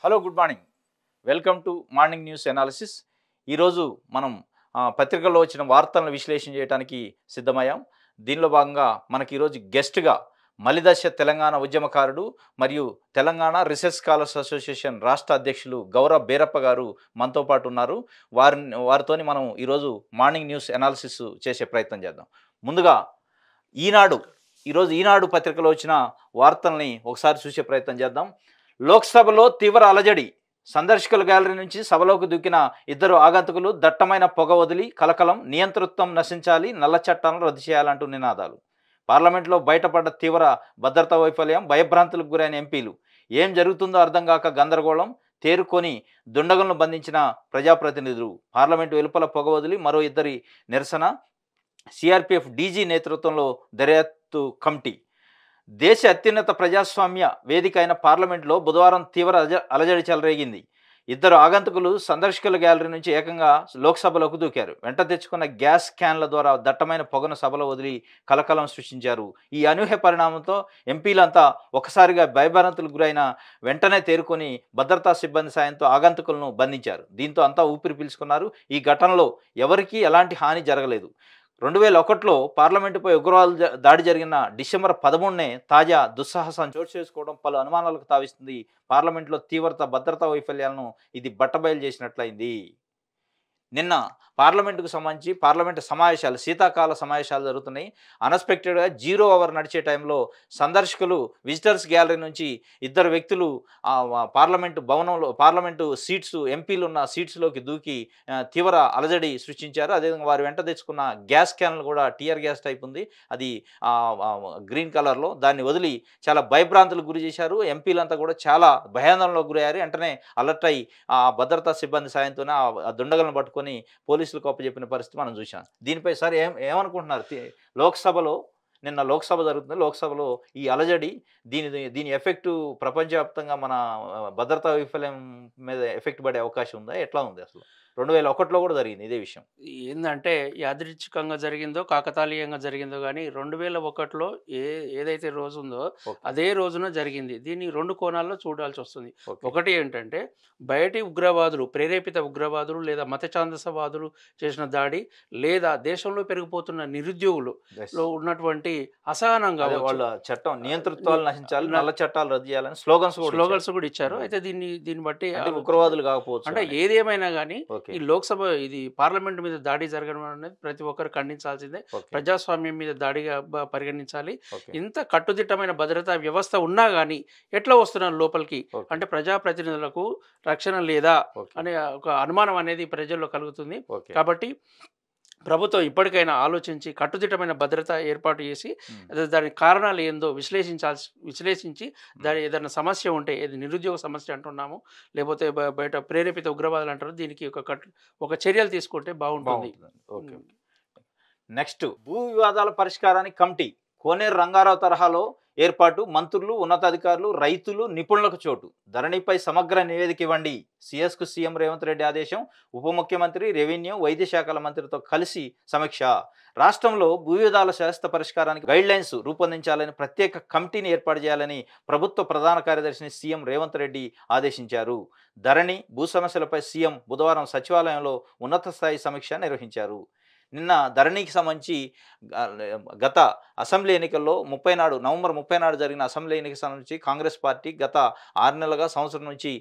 Hello good morning. Welcome to morning news analysis. ఈరోజు మనం పత్రికల్లో వచ్చిన వార్తలను విశ్లేషణ చేయడానికి సిద్ధమయ్యాం. దీనిలో భాగంగా మనకి ఈరోజు గెస్ట్గా మలిదశ తెలంగాణ ఉద్యమకారుడు మరియు తెలంగాణ రీసెర్చ్ స్కాలర్స్ అసోసియేషన్ రాష్ట్ర అధ్యక్షులు గౌరవ్ బేరప్ప గారు మనతో పాటు ఉన్నారు. వారితోని మనం ఈరోజు మార్నింగ్ న్యూస్ అనాలిసిస్ చేసే ప్రయత్నం చేద్దాం. ముందుగా ఈనాడు పత్రికలో వచ్చిన వార్తల్ని ఒకసారి చూసే ప్రయత్నం చేద్దాం. లోక్సభలో తీవ్ర అలజడి. సందర్శకుల గ్యాలరీ నుంచి సభలోకి దూకిన ఇద్దరు ఆగంతుకులు. దట్టమైన పొగ వదిలి కలకలం. నియంతృత్వం నశించాలి, నల్ల చట్టాలను రద్దు చేయాలంటూ నినాదాలు. పార్లమెంట్లో బయటపడ్డ తీవ్ర భద్రతా వైఫల్యం. భయభ్రాంతులకు గురైన ఎంపీలు. ఏం జరుగుతుందో అర్థం కాక గందరగోళం. తేరుకొని దుండగులను బంధించిన ప్రజాప్రతినిధులు. పార్లమెంటు వెలుపల పొగ వదిలి మరో ఇద్దరి నిరసన. సిఆర్పిఎఫ్ డీజీ నేతృత్వంలో దర్యాప్తు కమిటీ. దేశ అత్యున్నత ప్రజాస్వామ్య వేదిక అయిన పార్లమెంట్లో బుధవారం తీవ్ర అలజడి చెలరేగింది. ఇద్దరు ఆగంతుకులు సందర్శకుల గ్యాలరీ నుంచి ఏకంగా లోక్సభలోకి దూకారు. వెంట తెచ్చుకున్న గ్యాస్ క్యాన్ల ద్వారా దట్టమైన పొగను సభలో వదిలి కలకలం సృష్టించారు. ఈ అనూహ్య పరిణామంతో ఎంపీలంతా ఒకసారిగా భయభ్రాంతులకు గురైన వెంటనే తేరుకొని భద్రతా సిబ్బంది సాయంతో ఆగంతుకులను బంధించారు. దీంతో అంతా ఊపిరి పీల్చుకున్నారు. ఈ ఘటనలో ఎవరికీ ఎలాంటి హాని జరగలేదు. 2001లో పార్లమెంటుపై ఉగ్రవాద దాడి జరిగిన డిసెంబర్ 13నే తాజా దుస్సాహసం చోటు చేసుకోవడం పలు అనుమానాలకు తావిస్తుంది. పార్లమెంట్లో భద్రతా వైఫల్యాలను ఇది బట్టబయలు చేసినట్లయింది. నిన్న పార్లమెంటుకు సంబంధించి పార్లమెంటు సమావేశాలు, శీతాకాల సమావేశాలు జరుగుతున్నాయి. అన్ఎక్స్పెక్టెడ్గా 0 అవర్ నడిచే టైంలో సందర్శకులు విజిటర్స్ గ్యాలరీ నుంచి ఇద్దరు వ్యక్తులు పార్లమెంటు సీట్స్, ఎంపీలు ఉన్న సీట్స్లోకి దూకి తీవ్ర అలజడి సృష్టించారు. అదేవిధంగా వారు వెంట తెచ్చుకున్న గ్యాస్ క్యాన్లు కూడా టియర్ గ్యాస్ టైప్ ఉంది, అది గ్రీన్ కలర్లో. దాన్ని వదిలి చాలా భయభ్రాంతులకు గురి చేశారు. ఎంపీలంతా కూడా చాలా భయాందోళనకు గురయ్యారు. వెంటనే అలర్ట్ అయి భద్రతా సిబ్బంది సాయంతోనే ఆ దుండగులను పట్టుకొని పోలీసులకు అప్పచెప్పిన పరిస్థితి మనం చూసాం. దీనిపై సార్ ఏమనుకుంటున్నారు? లోక్సభలో నిన్న లోక్సభ జరుగుతుంది. లోక్సభలో ఈ అలజడి, దీని ఎఫెక్టు ప్రపంచవ్యాప్తంగా మన భద్రతా వైఫల్యం మీద ఎఫెక్ట్ పడే అవకాశం ఉందా? ఎట్లా ఉంది? అసలు 2001లో కూడా జరిగింది ఇదే విషయం. ఏందంటే యాదృచ్ఛికంగా జరిగిందో, కాకతాళీయంగా జరిగిందో కానీ 2001లో ఏదైతే రోజు ఉందో అదే రోజున జరిగింది. దీన్ని 2 కోణాల్లో చూడాల్సి వస్తుంది. ఒకటి ఏంటంటే బయటి ఉగ్రవాదులు, ప్రేరేపిత ఉగ్రవాదులు లేదా మతఛాందసవాదులు చేసిన దాడి, లేదా దేశంలో పెరిగిపోతున్న నిరుద్యోగులలో ఉన్నటువంటి అసహనంగా వాళ్ళ చట్టం నియంతృత్వాలు నశించాలి, నల్ల చట్టాలు రద్దు చేయాలని స్లోగన్స్ కూడా ఇచ్చారు. అయితే దీన్ని బట్టి ఉగ్రవాదులు కాకపోవచ్చు అంటే ఏదేమైనా కానీ ఈ లోక్సభ పార్లమెంట్ మీద దాడి జరగడం అనేది ప్రతి ఒక్కరు ఖండించాల్సిందే. ప్రజాస్వామ్యం మీద దాడిగా పరిగణించాలి. ఇంత కట్టుదిట్టమైన భద్రతా వ్యవస్థ ఉన్నా కానీ ఎట్లా వస్తున్నారు లోపలికి అంటే ప్రజాప్రతినిధులకు రక్షణ లేదా అనే ఒక అనుమానం అనేది ప్రజల్లో కలుగుతుంది. కాబట్టి ప్రభుత్వం ఇప్పటికైనా ఆలోచించి కట్టుదిట్టమైన భద్రత ఏర్పాటు చేసి దాని కారణాలు ఏందో విశ్లేషించి దాని ఏదైనా సమస్య ఉంటే, ఏది నిరుద్యోగ సమస్య అంటున్నాము, లేకపోతే బయట ప్రేరేపిత ఉగ్రవాదులు అంటారు, దీనికి ఒక చర్యలు తీసుకుంటే బాగుంటుంది. నెక్స్ట్, భూ వివాదాల పరిష్కారానికి కమిటీ. కోనేరు రంగారావు తరహాలో ఏర్పాటు. మంత్రులు, ఉన్నతాధికారులు, రైతులు, నిపుణులకు చోటు. ధరణిపై సమగ్ర నివేదిక ఇవ్వండి. సిఎస్కు సీఎం రేవంత్ రెడ్డి ఆదేశం. ఉప ముఖ్యమంత్రి, రెవెన్యూ, వైద్య శాఖల మంత్రితో కలిసి సమీక్ష. రాష్ట్రంలో భూ వివాదాల శాశ్వత పరిష్కారానికి గైడ్లైన్స్ రూపొందించాలని ప్రత్యేక కమిటీని ఏర్పాటు చేయాలని ప్రభుత్వ ప్రధాన కార్యదర్శిని సీఎం రేవంత్ రెడ్డి ఆదేశించారు. ధరణి, భూ సమస్యలపై సీఎం బుధవారం సచివాలయంలో ఉన్నత స్థాయి సమీక్ష నిర్వహించారు. నిన్న ధరణికి సంబంధించి గత అసెంబ్లీ ఎన్నికల్లో నవంబర్ 30 నాడు జరిగిన అసెంబ్లీ ఎన్నికల సంబంధించి కాంగ్రెస్ పార్టీ గత 6 నెలలుగా, సంవత్సరం నుంచి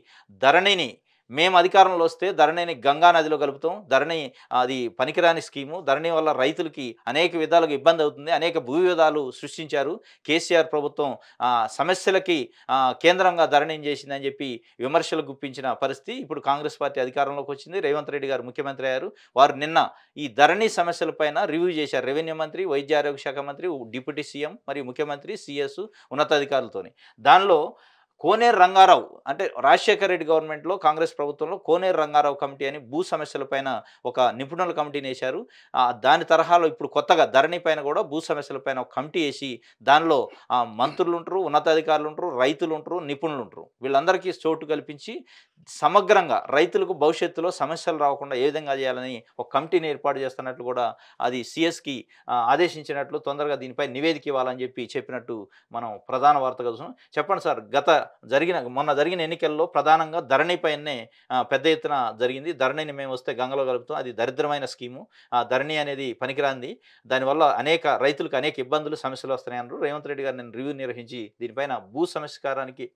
ధరణిని, మేము అధికారంలో వస్తే ధరణిని గంగా నదిలో కలుపుతాం, ధరణి అది పనికిరాని స్కీము, ధరణి వల్ల రైతులకి అనేక విధాలుగా ఇబ్బంది అవుతుంది, అనేక భూ వివాదాలు సృష్టించారు, కేసీఆర్ ప్రభుత్వం సమస్యలకి కేంద్రంగా ధరణిని చేసిందని చెప్పి విమర్శలు గుప్పించిన పరిస్థితి. ఇప్పుడు కాంగ్రెస్ పార్టీ అధికారంలోకి వచ్చింది, రేవంత్ రెడ్డి గారు ముఖ్యమంత్రి అయ్యారు. వారు నిన్న ఈ ధరణి సమస్యలపైన రివ్యూ చేశారు. రెవెన్యూ మంత్రి, వైద్య ఆరోగ్య శాఖ మంత్రి, డిప్యూటీ సీఎం మరియు ముఖ్యమంత్రి, సిఎస్, ఉన్నతాధికారులతోని. దానిలో కోనేరు రంగారావు అంటే రాజశేఖర రెడ్డి గవర్నమెంట్లో, కాంగ్రెస్ ప్రభుత్వంలో కోనేరు రంగారావు కమిటీ అని భూ సమస్యలపైన ఒక నిపుణుల కమిటీని వేశారు. దాని తరహాలో ఇప్పుడు కొత్తగా ధరణి పైన కూడా భూ సమస్యలపైన ఒక కమిటీ వేసి దానిలో మంత్రులు ఉంటారు, ఉన్నతాధికారులు ఉంటారు, రైతులు ఉంటారు, నిపుణులు ఉంటారు. వీళ్ళందరికీ చోటు కల్పించి సమగ్రంగా రైతులకు భవిష్యత్తులో సమస్యలు రాకుండా ఏ విధంగా చేయాలని ఒక కమిటీని ఏర్పాటు చేస్తున్నట్లు కూడా అది సిఎస్కి ఆదేశించినట్లు, తొందరగా దీనిపై నివేదిక ఇవ్వాలని చెప్పినట్టు మనం ప్రధాన వార్తగా చూసాం. చెప్పండి సార్, గత మొన్న జరిగిన ఎన్నికల్లో ప్రధానంగా ధరణిపైనే పెద్ద ఎత్తున జరిగింది. ధరణిని మేము వస్తే గంగలో కలుపుతాం, అది దరిద్రమైన స్కీము. ధరణి అనేది పనికిరాంది. దానివల్ల రైతులకు అనేక ఇబ్బందులు, సమస్యలు వస్తున్నాయన్నారు. రేవంత్ రెడ్డి గారు నేను రివ్యూ నిర్వహించి దీనిపైన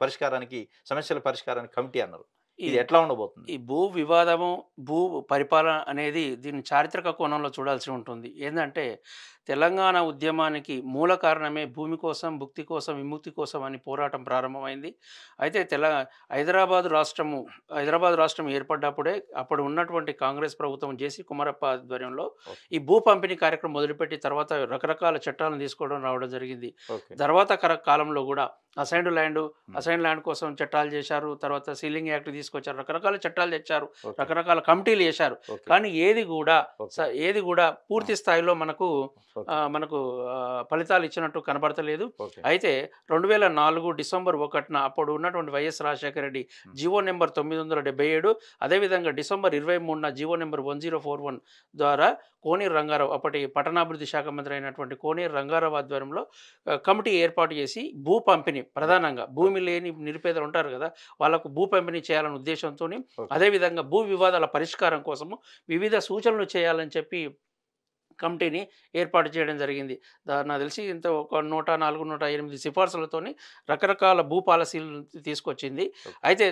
పరిష్కారానికి సమస్యల పరిష్కారానికి కమిటీ అన్నారు. ఇది ఎట్లా ఉండబోతుంది? ఈ భూ వివాదము, భూ పరిపాలన అనేది దీన్ని చారిత్రక కోణంలో చూడాల్సి ఉంటుంది. ఏందంటే తెలంగాణ ఉద్యమానికి మూల కారణమే భూమి కోసం, భుక్తి కోసం, విముక్తి కోసం అని పోరాటం ప్రారంభమైంది. అయితే హైదరాబాద్ రాష్ట్రం ఏర్పడ్డప్పుడే అప్పుడు ఉన్నటువంటి కాంగ్రెస్ ప్రభుత్వం జేసీ కుమారప్ప ఆధ్వర్యంలో ఈ భూ పంపిణీ కార్యక్రమం మొదలుపెట్టి తర్వాత రకరకాల చట్టాలను తీసుకోవడం రావడం జరిగింది. తర్వాత కాలంలో కూడా అసైన్డ్ ల్యాండ్ కోసం చట్టాలు చేశారు. తర్వాత సీలింగ్ యాక్ట్ తీసుకొచ్చారు. రకరకాల చట్టాలు తెచ్చారు. రకరకాల కమిటీలు చేశారు. కానీ ఏది కూడా పూర్తి స్థాయిలో మనకు ఫలితాలు ఇచ్చినట్టు కనబడతలేదు. అయితే 2004 డిసెంబర్ 1న అప్పుడు ఉన్నటువంటి YS Rajasekhara Reddy GO number 977, అదేవిధంగా డిసెంబర్ 23న జీవో నెంబర్ 1041 ద్వారా కోనేరు రంగారావు, అప్పటి పట్టణాభివృద్ధి శాఖ మంత్రి అయినటువంటి కోనేరు రంగారావు ఆధ్వర్యంలో కమిటీ ఏర్పాటు చేసి భూ పంపిణీ, ప్రధానంగా భూమి లేని నిరుపేదలు ఉంటారు కదా, వాళ్ళకు భూ పంపిణీ చేయాలనే ఉద్దేశంతో, అదేవిధంగా భూ వివాదాల పరిష్కారం కోసము వివిధ సూచనలు చేయాలని చెప్పి కమిటీని ఏర్పాటు చేయడం జరిగింది. నాకు తెలిసి ఇంత ఒక 104, 108 సిఫార్సులతోని రకరకాల భూ పాలసీలు తీసుకొచ్చింది. అయితే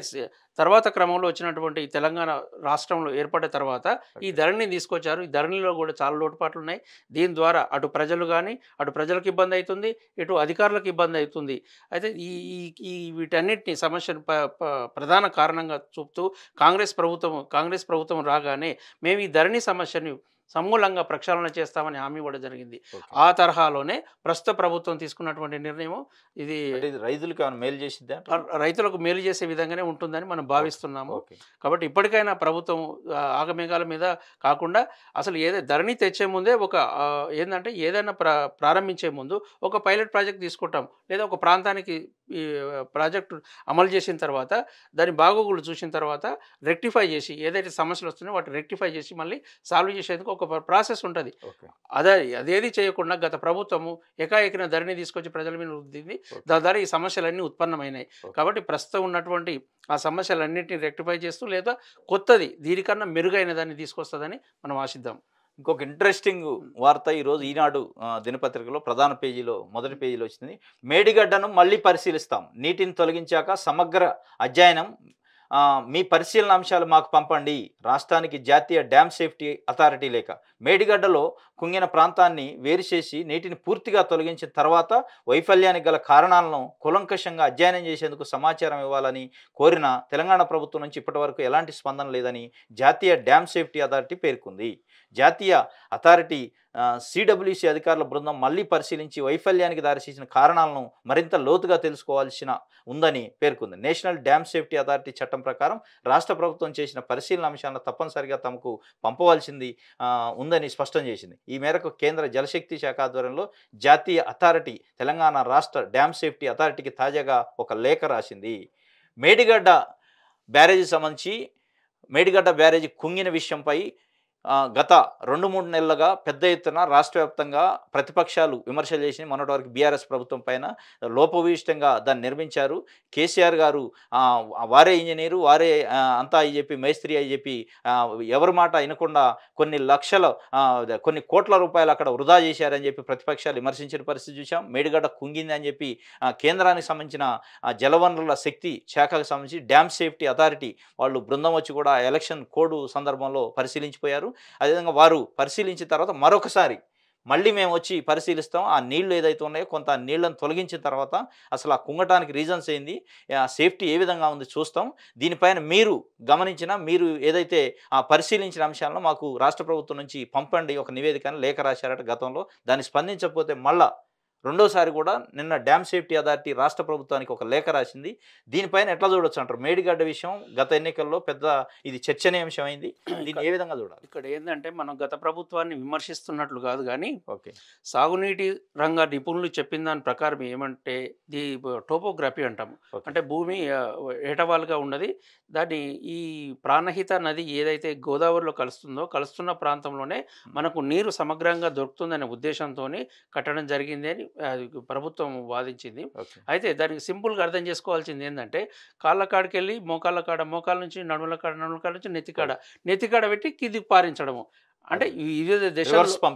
తర్వాత క్రమంలో వచ్చినటువంటి తెలంగాణ రాష్ట్రంలో ఏర్పడిన తర్వాత ఈ ధరణిని తీసుకొచ్చారు. ఈ ధరణిలో కూడా చాలా లోటుపాట్లు ఉన్నాయి. దీని ద్వారా అటు ప్రజలకు ఇబ్బంది అవుతుంది, ఇటు అధికారులకు ఇబ్బంది అవుతుంది. అయితే ఈ వీటన్నిటిని సమస్యను ప్రధాన కారణంగా చూపుతూ కాంగ్రెస్ ప్రభుత్వం రాగానే మేము ఈ ధరణి సమస్యని సమూలంగా ప్రక్షాళన చేస్తామని హామీ ఇవ్వడం జరిగింది. ఆ తరహాలోనే ప్రస్తుత ప్రభుత్వం తీసుకున్నటువంటి నిర్ణయం ఇది రైతులకు మేలు చేసే విధంగానే ఉంటుందని మనం భావిస్తున్నాము. కాబట్టి ఇప్పటికైనా ప్రభుత్వం ఆగమేఘాల మీద కాకుండా అసలు ధరణి తెచ్చే ముందే ఏంటంటే ఏదైనా ప్రారంభించే ముందు ఒక పైలట్ ప్రాజెక్ట్ తీసుకుంటాం, లేదా ఒక ప్రాంతానికి ఈ ప్రాజెక్టు అమలు చేసిన తర్వాత దాని బాగోగులు చూసిన తర్వాత రెక్టిఫై చేసి ఏదైతే సమస్యలు వస్తున్నాయో వాటిని రెక్టిఫై చేసి మళ్ళీ సాల్వ్ చేసేందుకు ఒక ప్రాసెస్ ఉంటుంది. అదేది చేయకుండా గత ప్రభుత్వము ఏకాఏకిన ధరణి తీసుకొచ్చి ప్రజల మీద రుద్దింది. దాని ద్వారా ఈ సమస్యలన్నీ ఉత్పన్నమైనాయి. కాబట్టి ప్రస్తుతం ఉన్నటువంటి ఆ సమస్యలన్నింటినీ రెక్టిఫై చేస్తూ లేదా కొత్తది దీనికన్నా మెరుగైన దాన్ని తీసుకొస్తుందని మనం ఆశిద్దాం. ఇంకొక ఇంట్రెస్టింగ్ వార్త ఈరోజు ఈనాడు దినపత్రికలో ప్రధాన పేజీలో మొదటి పేజీలో వచ్చింది. మేడిగడ్డను మళ్ళీ పరిశీలిస్తాం, నీటిని తొలగించాక సమగ్ర అధ్యయనం, మీ పరిశీలన అంశాలు మాకు పంపండి. రాష్ట్రానికి జాతీయ డ్యామ్ సేఫ్టీ అథారిటీ లేక మేడిగడ్డలో కుంగిన ప్రాంతాన్ని వేరు చేసి నీటిని పూర్తిగా తొలగించిన తర్వాత వైఫల్యానికి గల కారణాలను కూలంకషంగా అధ్యయనం చేసేందుకు సమాచారం ఇవ్వాలని కోరిన తెలంగాణ ప్రభుత్వం నుంచి ఇప్పటివరకు ఎలాంటి స్పందన లేదని జాతీయ డ్యామ్ సేఫ్టీ అథారిటీ పేర్కొంది. జాతీయ అథారిటీ సిడబ్ల్యూసి అధికారుల బృందం మళ్ళీ పరిశీలించి వైఫల్యానికి దారితీసిన కారణాలను మరింత లోతుగా తెలుసుకోవాల్సిన ఉందని పేర్కొంది. నేషనల్ డ్యామ్ సేఫ్టీ అథారిటీ చట్టం ప్రకారం రాష్ట్ర ప్రభుత్వం చేసిన పరిశీలన అంశాలను తప్పనిసరిగా తమకు పంపవలసింది ఉందని స్పష్టం చేసింది. ఈ మేరకు కేంద్ర జలశక్తి శాఖ ఆధ్వర్యంలో జాతీయ అథారిటీ తెలంగాణ రాష్ట్ర డ్యామ్ సేఫ్టీ అథారిటీకి తాజాగా ఒక లేఖ రాసింది. మేడిగడ్డ బ్యారేజీ సంబంధించి మేడిగడ్డ బ్యారేజీ కుంగిన విషయంపై గత 2-3 నెలలుగా పెద్ద ఎత్తున రాష్ట్ర వ్యాప్తంగా ప్రతిపక్షాలు విమర్శలు చేసి మొన్నటి వరకు బీఆర్ఎస్ ప్రభుత్వం పైన లోపభూయిష్టంగా దాన్ని నిర్మించారు. కేసీఆర్ గారు వారే ఇంజనీరు, వారే అంతా అని చెప్పి మేస్త్రి అని చెప్పి ఎవరి మాట వినకుండా కొన్ని కోట్ల రూపాయలు అక్కడ వృధా చేశారని చెప్పి ప్రతిపక్షాలు విమర్శించిన పరిస్థితి చూసాం. మేడిగడ్డ కుంగింది అని చెప్పి కేంద్రానికి సంబంధించిన జలవనరుల శక్తి శాఖకు సంబంధించి డ్యామ్ సేఫ్టీ అథారిటీ వాళ్ళు బృందం వచ్చి కూడా ఎలక్షన్ కోడ్ సందర్భంలో పరిశీలించిపోయారు. అదేవిధంగా వారు పరిశీలించిన తర్వాత మరొకసారి మళ్ళీ మేము వచ్చి పరిశీలిస్తాం, ఆ నీళ్లు ఏదైతే ఉన్నాయో కొంత నీళ్లను తొలగించిన తర్వాత అసలు ఆ కుంగటానికి రీజన్స్ ఏంది, సేఫ్టీ ఏ విధంగా ఉంది చూస్తాం. దీనిపైన మీరు ఏదైతే పరిశీలించిన అంశాలను మాకు రాష్ట్ర ప్రభుత్వం నుంచి పంపండి, ఒక నివేదికను లేఖ రాశారట గతంలో. దాన్ని స్పందించకపోతే మళ్ళా రెండోసారి కూడా నిన్న డ్యామ్ సేఫ్టీ అథారిటీ రాష్ట్ర ప్రభుత్వానికి ఒక లేఖ రాసింది. దీనిపైన ఎట్లా చూడొచ్చు అంటారు? మేడిగడ్డ విషయం గత ఎన్నికల్లో పెద్ద ఇది చర్చనీయాంశం అయింది. దీన్ని ఏ విధంగా చూడాలి? ఇక్కడ ఏంటంటే మనం గత ప్రభుత్వాన్ని విమర్శిస్తున్నట్లు కాదు, కానీ సాగునీటి రంగ నిపుణులు చెప్పిన దాని ప్రకారం ఏమంటే టోపోగ్రఫీ అంటాము. అంటే భూమి ఏటవాలుగా ఉన్నది. దాన్ని ఈ ప్రాణహిత నది ఏదైతే గోదావరిలో కలుస్తున్న ప్రాంతంలోనే మనకు నీరు సమగ్రంగా దొరుకుతుందనే ఉద్దేశంతో కట్టడం జరిగింది అని ప్రభుత్వం వాదించింది. అయితే దానికి సింపుల్గా అర్థం చేసుకోవాల్సింది ఏంటంటే, కాళ్ళ కాడికి వెళ్ళి మోకాళ్ళ కాడ, మోకాళ్ళ నుంచి నడుముల కాడ, నడుముల కాడ నుంచి నెత్తికాడ పెట్టి కిందికి పారించడము. అంటే వివిధ దేశాల్లో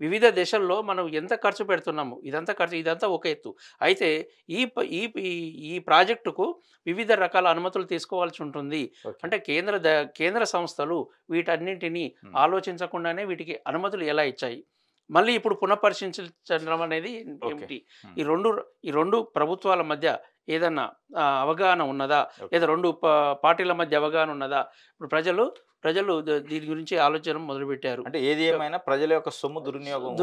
వివిధ దేశాల్లో మనం ఎంత ఖర్చు పెడుతున్నాము, ఇదంతా ఒక ఎత్తు. అయితే ఈ ప్రాజెక్టుకు వివిధ రకాల అనుమతులు తీసుకోవాల్సి ఉంటుంది. అంటే కేంద్ర సంస్థలు వీటన్నింటినీ ఆలోచించకుండానే వీటికి అనుమతులు ఎలా ఇచ్చాయి, మళ్ళీ ఇప్పుడు పునఃపరిశీలించడం అనేది ఏమిటి, ఈ రెండు ప్రభుత్వాల మధ్య ఏదన్నా అవగాహన ఉన్నదా, లేదా రెండు పార్టీల మధ్య అవగాహన ఉన్నదా? ఇప్పుడు ప్రజలు దీని గురించి ఆలోచన మొదలుపెట్టారు. అంటే ఏది ఏమైనా ప్రజల యొక్క సొమ్ము దుర్వినియోగం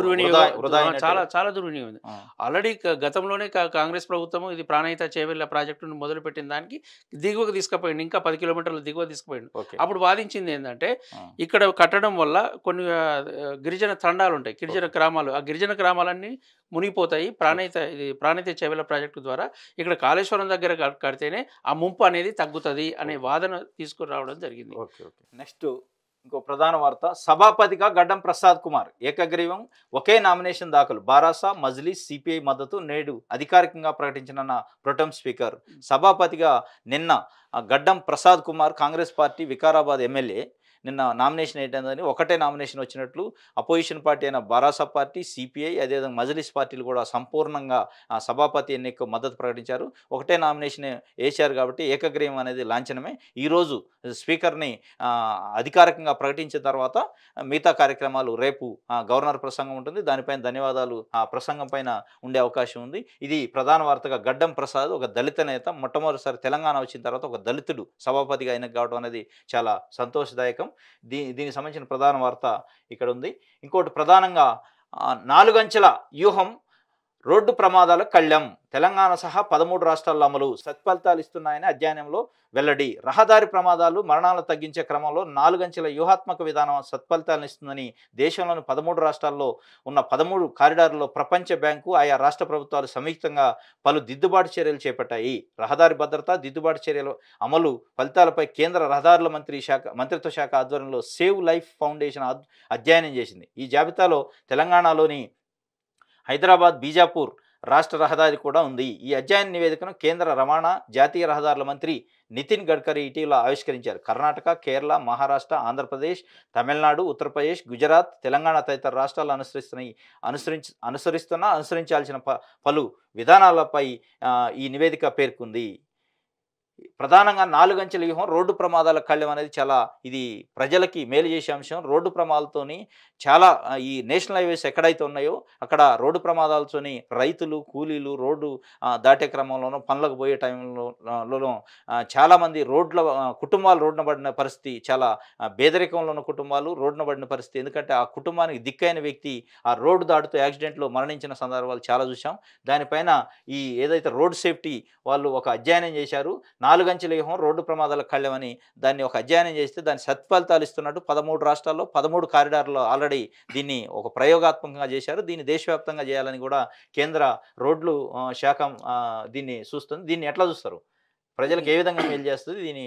చాలా దుర్వినియోగం. ఆల్రెడీ గతంలోనే కాంగ్రెస్ ప్రభుత్వం ఇది ప్రాణహిత చేవెళ్ల ప్రాజెక్టును మొదలుపెట్టిన దానికి దిగువకు తీసుకుపోయింది, ఇంకా 10 కిలోమీటర్ల దిగువ తీసుకుపోయింది. అప్పుడు వాదించింది ఏంటంటే, ఇక్కడ కట్టడం వల్ల కొన్ని గిరిజన తండాలు ఉంటాయి, గిరిజన గ్రామాలు, ఆ గిరిజన గ్రామాలన్నీ మునిగిపోతాయి ప్రాణహిత చేవెళ్ల ప్రాజెక్టు ద్వారా. ఇక్కడ కాళేశ్వరం దగ్గర కడితేనే ఆ ముంపు అనేది తగ్గుతుంది అనే వాదన తీసుకురావడం జరిగింది. నెక్స్ట్ ఇంకో ప్రధాన వార్త, సభాపతిగా గడ్డం ప్రసాద్ కుమార్ ఏకగ్రీవం, ఒకే నామినేషన్ దాఖలు, బారాసా, మజ్లిస్, సిపిఐ మద్దతు నేడు అధికారికంగా ప్రకటించిన ప్రొటెం స్పీకర్. సభాపతిగా నిన్న గడ్డం ప్రసాద్ కుమార్ కాంగ్రెస్ పార్టీ వికారాబాద్ ఎమ్మెల్యే నిన్న నామినేషన్ ఏంటందని ఒకటే నామినేషన్ వచ్చినట్లు అపోజిషన్ పార్టీ అయిన బారాసా పార్టీ, సిపిఐ, అదేవిధంగా మజ్లిస్ పార్టీలు కూడా సంపూర్ణంగా సభాపతి ఎన్నికకు మద్దతు ప్రకటించారు. ఒకటే నామినేషన్ వేశారు కాబట్టి ఏకగ్రీవం అనేది లాంఛనమే. ఈరోజు స్పీకర్ని అధికారికంగా ప్రకటించిన తర్వాత మిగతా కార్యక్రమాలు రేపు గవర్నర్ ప్రసంగం ఉంటుంది, దానిపైన ధన్యవాదాలు ఆ ప్రసంగం పైన ఉండే అవకాశం ఉంది. ఇది ప్రధాన వార్తగా గడ్డం ప్రసాద్ ఒక దళిత నేత, మొట్టమొదటిసారి తెలంగాణ వచ్చిన తర్వాత ఒక దళితుడు సభాపతిగా ఎన్నిక కావడం అనేది చాలా సంతోషదాయకం. దీనికి సంబంధించిన ప్రధాన వార్త ఇక్కడ ఉంది. ఇంకోటి ప్రధానంగా 4 అంచెల వ్యూహం రోడ్డు ప్రమాదాల కళ్యం, తెలంగాణ సహా 13 రాష్ట్రాల్లో అమలు, సత్ఫలితాలు ఇస్తున్నాయని అధ్యయనంలో వెల్లడి. రహదారి ప్రమాదాలు, మరణాలను తగ్గించే క్రమంలో 4 అంచెల వ్యూహాత్మక విధానం సత్ఫలితాలను ఇస్తుందని దేశంలోని 13 రాష్ట్రాల్లో ఉన్న 13 కారిడార్లలో ప్రపంచ బ్యాంకు, ఆయా రాష్ట్ర ప్రభుత్వాలు సంయుక్తంగా పలు దిద్దుబాటు చర్యలు చేపట్టాయి. రహదారి భద్రత, దిద్దుబాటు చర్యల అమలు ఫలితాలపై కేంద్ర రహదారుల మంత్రిత్వ శాఖ ఆధ్వర్యంలో సేవ్ లైఫ్ ఫౌండేషన్ అధ్యయనం చేసింది. ఈ జాబితాలో తెలంగాణలోని హైదరాబాద్, బీజాపూర్ రాష్ట్ర రహదారి కూడా ఉంది. ఈ అధ్యయన నివేదికను కేంద్ర రవాణా, జాతీయ రహదారుల మంత్రి నితిన్ గడ్కరీ ఇటీవల ఆవిష్కరించారు. కర్ణాటక, కేరళ, మహారాష్ట్ర, ఆంధ్రప్రదేశ్, తమిళనాడు, ఉత్తరప్రదేశ్, గుజరాత్, తెలంగాణ తదితర రాష్ట్రాలు అనుసరించాల్సిన పలు విధానాలపై ఈ నివేదిక పేర్కొంది. ప్రధానంగా 4 అంచెల వ్యూహం రోడ్డు ప్రమాదాల కళ్యం అనేది చాలా ఇది ప్రజలకి మేలు చేసే అంశం. రోడ్డు ప్రమాదాలతోని చాలా ఈ నేషనల్ హైవేస్ ఎక్కడైతే ఉన్నాయో అక్కడ రోడ్డు ప్రమాదాలతోని రైతులు, కూలీలు రోడ్డు దాటే క్రమంలోనూ పనులకు పోయే టైంలో చాలామంది కుటుంబాలు రోడ్డున పడిన పరిస్థితి, చాలా పేదరికంలో ఉన్న కుటుంబాలు రోడ్డున పడిన పరిస్థితి. ఎందుకంటే ఆ కుటుంబానికి దిక్కైన వ్యక్తి ఆ రోడ్డు దాటుతూ యాక్సిడెంట్లో మరణించిన సందర్భాలు చాలా చూసాం. దానిపైన ఈ ఏదైతే రోడ్ సేఫ్టీ వాళ్ళు ఒక అధ్యయనం చేశారు, 4 అంచెల వ్యూహం రోడ్డు ప్రమాదాల కళ్యం అని దాన్ని ఒక అధ్యయనం చేస్తే దాని సత్ఫలితాలు ఇస్తున్నట్టు 13 రాష్ట్రాల్లో 13 కారిడార్లో ఆల్రెడీ దీన్ని ఒక ప్రయోగాత్మకంగా చేశారు. దీన్ని దేశవ్యాప్తంగా చేయాలని కూడా కేంద్ర రోడ్లు శాఖ దీన్ని చూస్తుంది. దీన్ని ఎట్లా చూస్తారు, ప్రజలకు ఏ విధంగా మేలు చేస్తుంది దీని?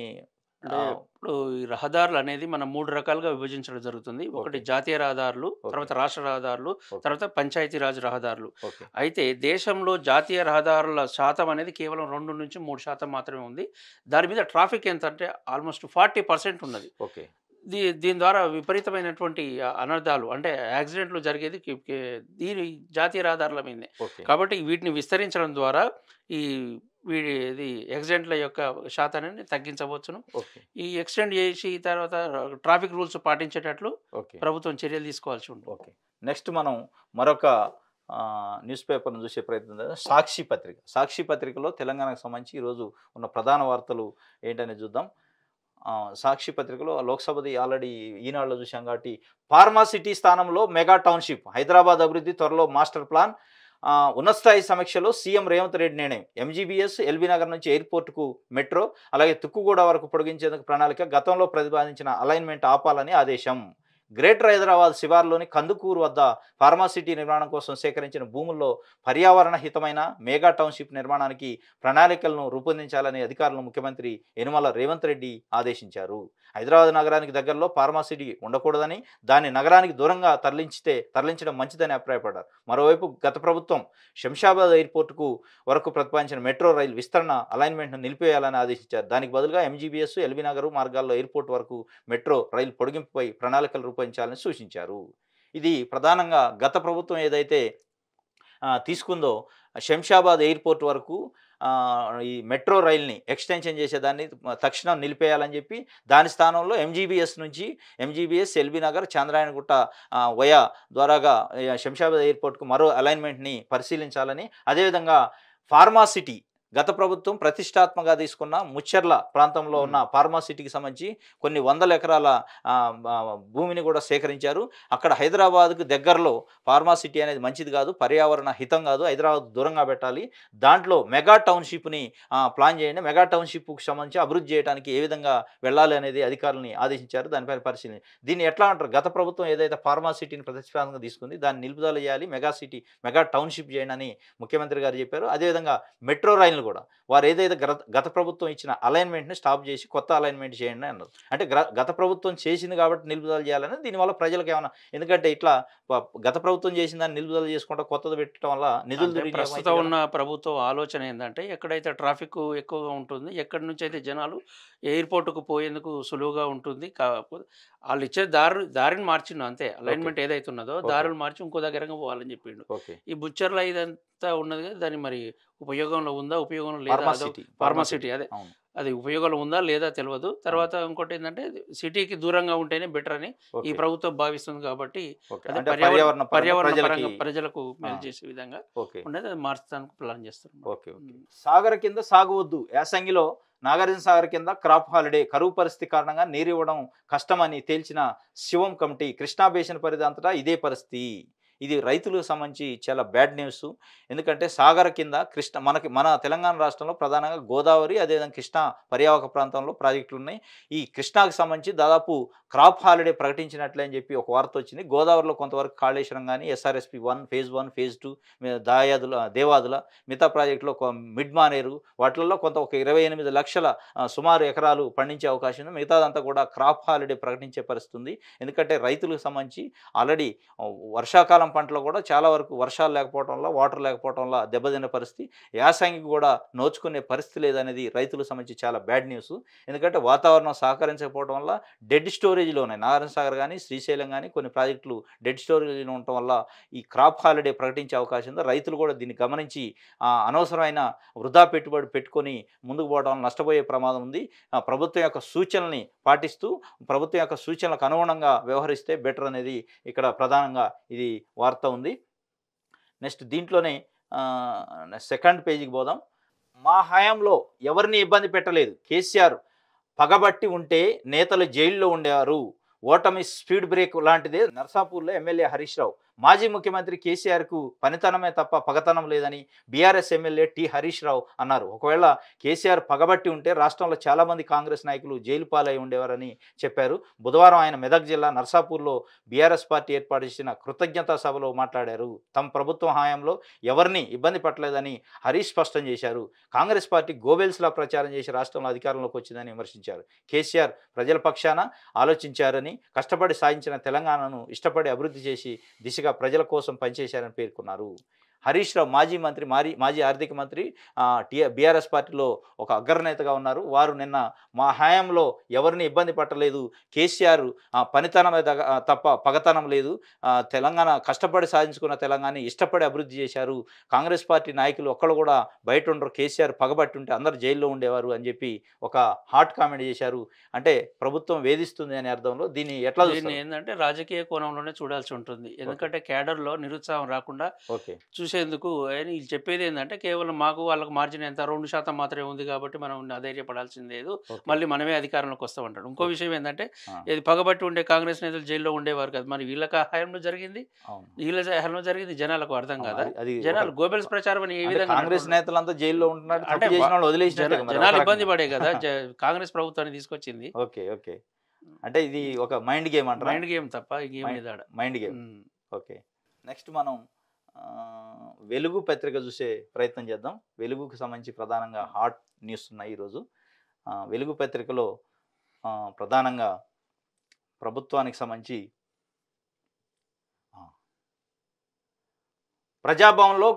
ఇప్పుడు ఈ రహదారులు అనేది మనం 3 రకాలుగా విభజించడం జరుగుతుంది. ఒకటి జాతీయ రహదారులు, తర్వాత రాష్ట్ర రహదారులు, తర్వాత పంచాయతీరాజ్ రహదారులు. అయితే దేశంలో జాతీయ రహదారుల శాతం అనేది కేవలం 2 నుంచి 3% మాత్రమే ఉంది. దాని మీద ట్రాఫిక్ ఎంత అంటే ఆల్మోస్ట్ 40% ఉన్నది. దీని ద్వారా విపరీతమైనటువంటి అనర్థాలు అంటే యాక్సిడెంట్లు జరిగేది దీని జాతీయ రహదారుల మీదే. కాబట్టి వీటిని విస్తరించడం ద్వారా ఇది యాక్సిడెంట్ల యొక్క శాతాన్ని తగ్గించవచ్చును. ఈ ఎక్స్టెండ్ చేసి తర్వాత ట్రాఫిక్ రూల్స్ పాటించేటట్లు ప్రభుత్వం చర్యలు తీసుకోవాల్సి ఉంటుంది. నెక్స్ట్ మనం మరొక న్యూస్ పేపర్ను చూసే ప్రయత్నం చేద్దాం. సాక్షి పత్రికలో తెలంగాణకు సంబంధించి ఈరోజు ఉన్న ప్రధాన వార్తలు ఏంటనేది చూద్దాం. సాక్షి పత్రికలో లోక్సభది ఆల్రెడీ ఈనాడులో చూసాం కాబట్టి, ఫార్మాసిటీ స్థానంలో మెగా టౌన్షిప్, హైదరాబాద్ అభివృద్ధి త్వరలో మాస్టర్ ప్లాన్, ఉన్నత స్థాయి సమీక్షలో సీఎం రేవంత్ రెడ్డి నిర్ణయం, ఎంజీబీఎస్, ఎల్బీ నగర్ నుంచి ఎయిర్పోర్టుకు మెట్రో, అలాగే తుక్కుగూడ వరకు పొడిగించేందుకు ప్రణాళిక, గతంలో ప్రతిపాదించిన అలైన్మెంట్ ఆపాలని ఆదేశం. గ్రేటర్ హైదరాబాద్ శివార్లోని కందుకూరు వద్ద ఫార్మాసిటీ నిర్మాణం కోసం సేకరించిన భూముల్లో పర్యావరణ హితమైన మెగా టౌన్షిప్ నిర్మాణానికి ప్రణాళికలను రూపొందించాలని అధికారులను ముఖ్యమంత్రి యనుమల రేవంత్ రెడ్డి ఆదేశించారు. హైదరాబాద్ నగరానికి దగ్గరలో ఫార్మాసిటీ ఉండకూడదని, దాన్ని నగరానికి దూరంగా తరలించడం మంచిదని అభిప్రాయపడ్డారు. మరోవైపు గత ప్రభుత్వం శంషాబాద్ ఎయిర్పోర్టుకు వరకు ప్రతిపాదించిన మెట్రో రైలు విస్తరణ అలైన్మెంట్ను నిలిపివేయాలని ఆదేశించారు. దానికి బదులుగా ఎంజీబీఎస్, ఎల్బీ నగర్ మార్గాల్లో ఎయిర్పోర్ట్ వరకు మెట్రో రైలు పొడిగింపుపై ప్రణాళికలు రూపొందించాలని సూచించారు. ఇది ప్రధానంగా గత ప్రభుత్వం ఏదైతే తీసుకుందో శంషాబాద్ ఎయిర్పోర్ట్ వరకు ఈ మెట్రో రైల్ని ఎక్స్టెన్షన్ చేసేదాన్ని తక్షణం నిలిపేయాలని చెప్పి, దాని స్థానంలో MGBS, LB Nagar, Chandrayangutta via ద్వారాగా శంషాబాద్ ఎయిర్పోర్ట్కు మరో అలైన్మెంట్ని పరిశీలించాలని, అదేవిధంగా ఫార్మాసిటీ గత ప్రభుత్వం ప్రతిష్టాత్మకంగా తీసుకున్న ముచ్చెర్ల ప్రాంతంలో ఉన్న ఫార్మాసిటీకి సంబంధించి కొన్ని వందల ఎకరాల భూమిని కూడా సేకరించారు. అక్కడ హైదరాబాద్కు దగ్గరలో ఫార్మాసిటీ అనేది మంచిది కాదు, పర్యావరణ హితం కాదు, హైదరాబాద్ దూరంగా పెట్టాలి, దాంట్లో మెగా టౌన్షిప్ని ప్లాన్ చేయండి, మెగా టౌన్షిప్కి సంబంధించి అభివృద్ధి చేయడానికి ఏ విధంగా వెళ్ళాలి అనేది అధికారులని ఆదేశించారు. దానిపైన పరిశీలన దీన్ని ఎట్లా అంటారు, గత ప్రభుత్వం ఏదైతే ఫార్మాసిటీని ప్రతిష్టాత్మకంగా తీసుకుంది దాన్ని నిలుపుదల చేయాలి, మెగా టౌన్షిప్ చేయండి అని ముఖ్యమంత్రి గారు చెప్పారు. అదేవిధంగా మెట్రో రైలు కూడా వారు ఏదైతే గత ప్రభుత్వం ఇచ్చిన అలైన్మెంట్ని స్టాప్ చేసి కొత్త అలైన్మెంట్ చేయండి అన్నారు. అంటే గత ప్రభుత్వం చేసింది కాబట్టి నిలుపుదల చేయాలని, దీనివల్ల ప్రజలకు ఏమైనా, ఎందుకంటే ఇట్లా గత ప్రభుత్వం చేసిన దాన్ని నిలుపుదల చేసుకుంటా కొత్తది పెట్టడం వల్ల నిధులు ప్రస్తుతం ఉన్న ప్రభుత్వం ఆలోచన ఏంటంటే ఎక్కడైతే ట్రాఫిక్ ఎక్కువగా ఉంటుంది, ఎక్కడి నుంచి అయితే జనాలు ఎయిర్పోర్టుకు పోయేందుకు సులువుగా ఉంటుంది, కాకపోతే వాళ్ళు ఇచ్చే దారిని మార్చిండు అంతే. అలైన్మెంట్ ఏదైతే ఉన్నదో దారులు మార్చి ఇంకో దగ్గరగా పోవాలని చెప్పిండు. ఈ బుచ్చర్ల ఇదంతా ఉన్నది కదా, దాని మరి ఉపయోగంలో ఉందా, ఉపయోగంలో లేదా, ఫార్మాసిటీ అది ఉపయోగంలో ఉందా లేదా తెలియదు. తర్వాత ఇంకోటి ఏంటంటే సిటీకి దూరంగా ఉంటేనే బెటర్ అని ఈ ప్రభుత్వం భావిస్తుంది కాబట్టి పర్యావరణ ప్రజలకు మేలు చేసే విధంగా ఉండేది, అది మార్చడానికి ప్లాన్ చేస్తున్నాం. సాగర్ కింద సాగువద్దు, యాసంగిలో నాగార్జున సాగర్ కింద క్రాప్ హాలిడే, కరువు పరిస్థితి కారణంగా నీరు ఇవ్వడం కష్టమని తేల్చిన శివం కమిటీ. కృష్ణా బేసిన్ పరిధి అంతటా ఇదే పరిస్థితి. ఇది రైతులకు సంబంధించి చాలా బ్యాడ్ న్యూస్. ఎందుకంటే సాగర్ కింద మన తెలంగాణ రాష్ట్రంలో ప్రధానంగా గోదావరి, అదేవిధంగా కృష్ణా పరివాహక ప్రాంతంలో ప్రాజెక్టులు ఉన్నాయి. ఈ కృష్ణాకు సంబంధించి దాదాపు క్రాప్ హాలిడే ప్రకటించినట్లే అని చెప్పి ఒక వార్త వచ్చింది. గోదావరిలో కొంతవరకు కాళేశ్వరం కానీ, ఎస్ఆర్ఎస్పి 1 ఫేజ్ 1 ఫేజ్ 2, దేవాదుల మిగతా ప్రాజెక్టులో మిడ్ మానేరు వాటిల్లో కొంత ఒక 28 లక్షల సుమారు ఎకరాలు పండించే అవకాశం ఉంది. మిగతాదంతా కూడా క్రాప్ హాలిడే ప్రకటించే పరిస్థితి ఉంది. ఎందుకంటే రైతులకు సంబంధించి ఆల్రెడీ వర్షాకాలం పంటలో కూడా చాలా వరకు వర్షాలు లేకపోవడం వల్ల, వాటర్ లేకపోవడం వల్ల దెబ్బతిన్న పరిస్థితి, యాసంగికి కూడా నోచుకునే పరిస్థితి లేదనేది రైతులకు సంబంధించి చాలా బ్యాడ్ న్యూస్. ఎందుకంటే వాతావరణం సహకరించకపోవడం వల్ల డెడ్ స్టోరేజ్లో ఉన్నాయి. నాగార్జున సాగర్ కానీ, శ్రీశైలం కానీ కొన్ని ప్రాజెక్టులు డెడ్ స్టోరేజ్లో ఉండటం వల్ల ఈ క్రాప్ హాలిడే ప్రకటించే అవకాశం ఉంది. రైతులు కూడా దీన్ని గమనించి అనవసరమైన వృధా పెట్టుబడి పెట్టుకొని ముందుకు పోవడం వల్ల నష్టపోయే ప్రమాదం ఉంది. ప్రభుత్వం యొక్క సూచనల్ని పాటిస్తూ ప్రభుత్వం యొక్క సూచనలకు అనుగుణంగా వ్యవహరిస్తే బెటర్ అనేది ఇక్కడ ప్రధానంగా ఇది వార్త ఉంది. నెక్స్ట్ దీంట్లోనే సెకండ్ పేజీకి పోదాం. మా హయాంలో ఎవరిని ఇబ్బంది పెట్టలేదు, కేసీఆర్ పగబట్టి ఉంటే నేతలు జైల్లో ఉండేవారు, ఓటమి స్పీడ్ బ్రేక్ లాంటిదే. నర్సాపూర్లో ఎమ్మెల్యే హరీష్ రావు మాజీ ముఖ్యమంత్రి కేసీఆర్కు పనితనమే తప్ప పగతనం లేదని BRS MLA T Harish Rao అన్నారు. ఒకవేళ కేసీఆర్ పగబట్టి ఉంటే రాష్ట్రంలో చాలామంది కాంగ్రెస్ నాయకులు జైలు పాలై ఉండేవారని చెప్పారు. బుధవారం ఆయన మెదక్ జిల్లా నర్సాపూర్లో బీఆర్ఎస్ పార్టీ ఏర్పాటు చేసిన కృతజ్ఞతా సభలో మాట్లాడారు. తమ ప్రభుత్వం హయాంలో ఎవరిని ఇబ్బంది పట్టలేదని హరీష్ స్పష్టం చేశారు. కాంగ్రెస్ పార్టీ గోబెల్స్లా ప్రచారం చేసి రాష్ట్రంలో అధికారంలోకి వచ్చిందని విమర్శించారు. కేసీఆర్ ప్రజల పక్షాన ఆలోచించారని, కష్టపడి సాధించిన తెలంగాణను ఇష్టపడి అభివృద్ధి చేసి దిశగా ప్రజల కోసం పనిచేశారని పేర్కొన్నారు. హరీష్ రావు మాజీ ఆర్థిక మంత్రి, బీఆర్ఎస్ పార్టీలో ఒక అగ్రనేతగా ఉన్నారు. వారు నిన్న మా హయాంలో ఎవరిని ఇబ్బంది పట్టలేదు, కేసీఆర్ పనితనమే తప్ప పగతనం లేదు, తెలంగాణ కష్టపడి సాధించుకున్న తెలంగాణ ఇష్టపడి అభివృద్ధి చేశారు, కాంగ్రెస్ పార్టీ నాయకులు ఒక్కళ్ళు కూడా బయట ఉండరు, కేసీఆర్ పగబట్టి ఉంటే అందరు జైల్లో ఉండేవారు అని చెప్పి ఒక హాట్ కామెంట్ చేశారు. అంటే ప్రభుత్వం వేధిస్తుంది అనే అర్థంలో దీన్ని ఎట్లా ఏంటంటే రాజకీయ కోణంలోనే చూడాల్సి ఉంటుంది. ఎందుకంటే క్యాడర్లో నిరుత్సాహం రాకుండా చూసేందుకు వీళ్ళు చెప్పేది ఏంటంటే కేవలం మాకు వాళ్ళకు మార్జిన్ ఎంత 2% మాత్రమే ఉంది కాబట్టి మనం అధైర్యపడాల్సింది లేదు, మళ్ళీ మనమే అధికారంలోకి వస్తామంటాడు. ఇంకో విషయం ఏంటంటే ఇది పగబట్టి ఉండే కాంగ్రెస్ నేతలు జైల్లో ఉండేవారు కదా, మరి వీళ్ళకి హయాంలో జరిగింది, జనాలకు అర్థం కాదా? జనాలు గోబెల్స్ ప్రచారం అని ఏ విధంగా కాంగ్రెస్ నేతలంతా జైల్లో ఉంటున్నారు అంటే జనాలు ఇబ్బంది పడే కదా కాంగ్రెస్ ప్రభుత్వాన్ని తీసుకొచ్చింది. అంటే ఇది ఒక మైండ్ గేమ్ అంటారు, మైండ్ గేమ్ తప్ప మైండ్ గేమ్. ఓకే, నెక్స్ట్ మనం వెలుగు పత్రిక చూసే ప్రయత్నం చేద్దాం. వెలుగుకు సంబంధించి ప్రధానంగా హాట్ న్యూస్ ఉన్నాయి ఈరోజు. వెలుగు పత్రికలో ప్రధానంగా ప్రభుత్వానికి సంబంధించి ప్రజాభవన్లో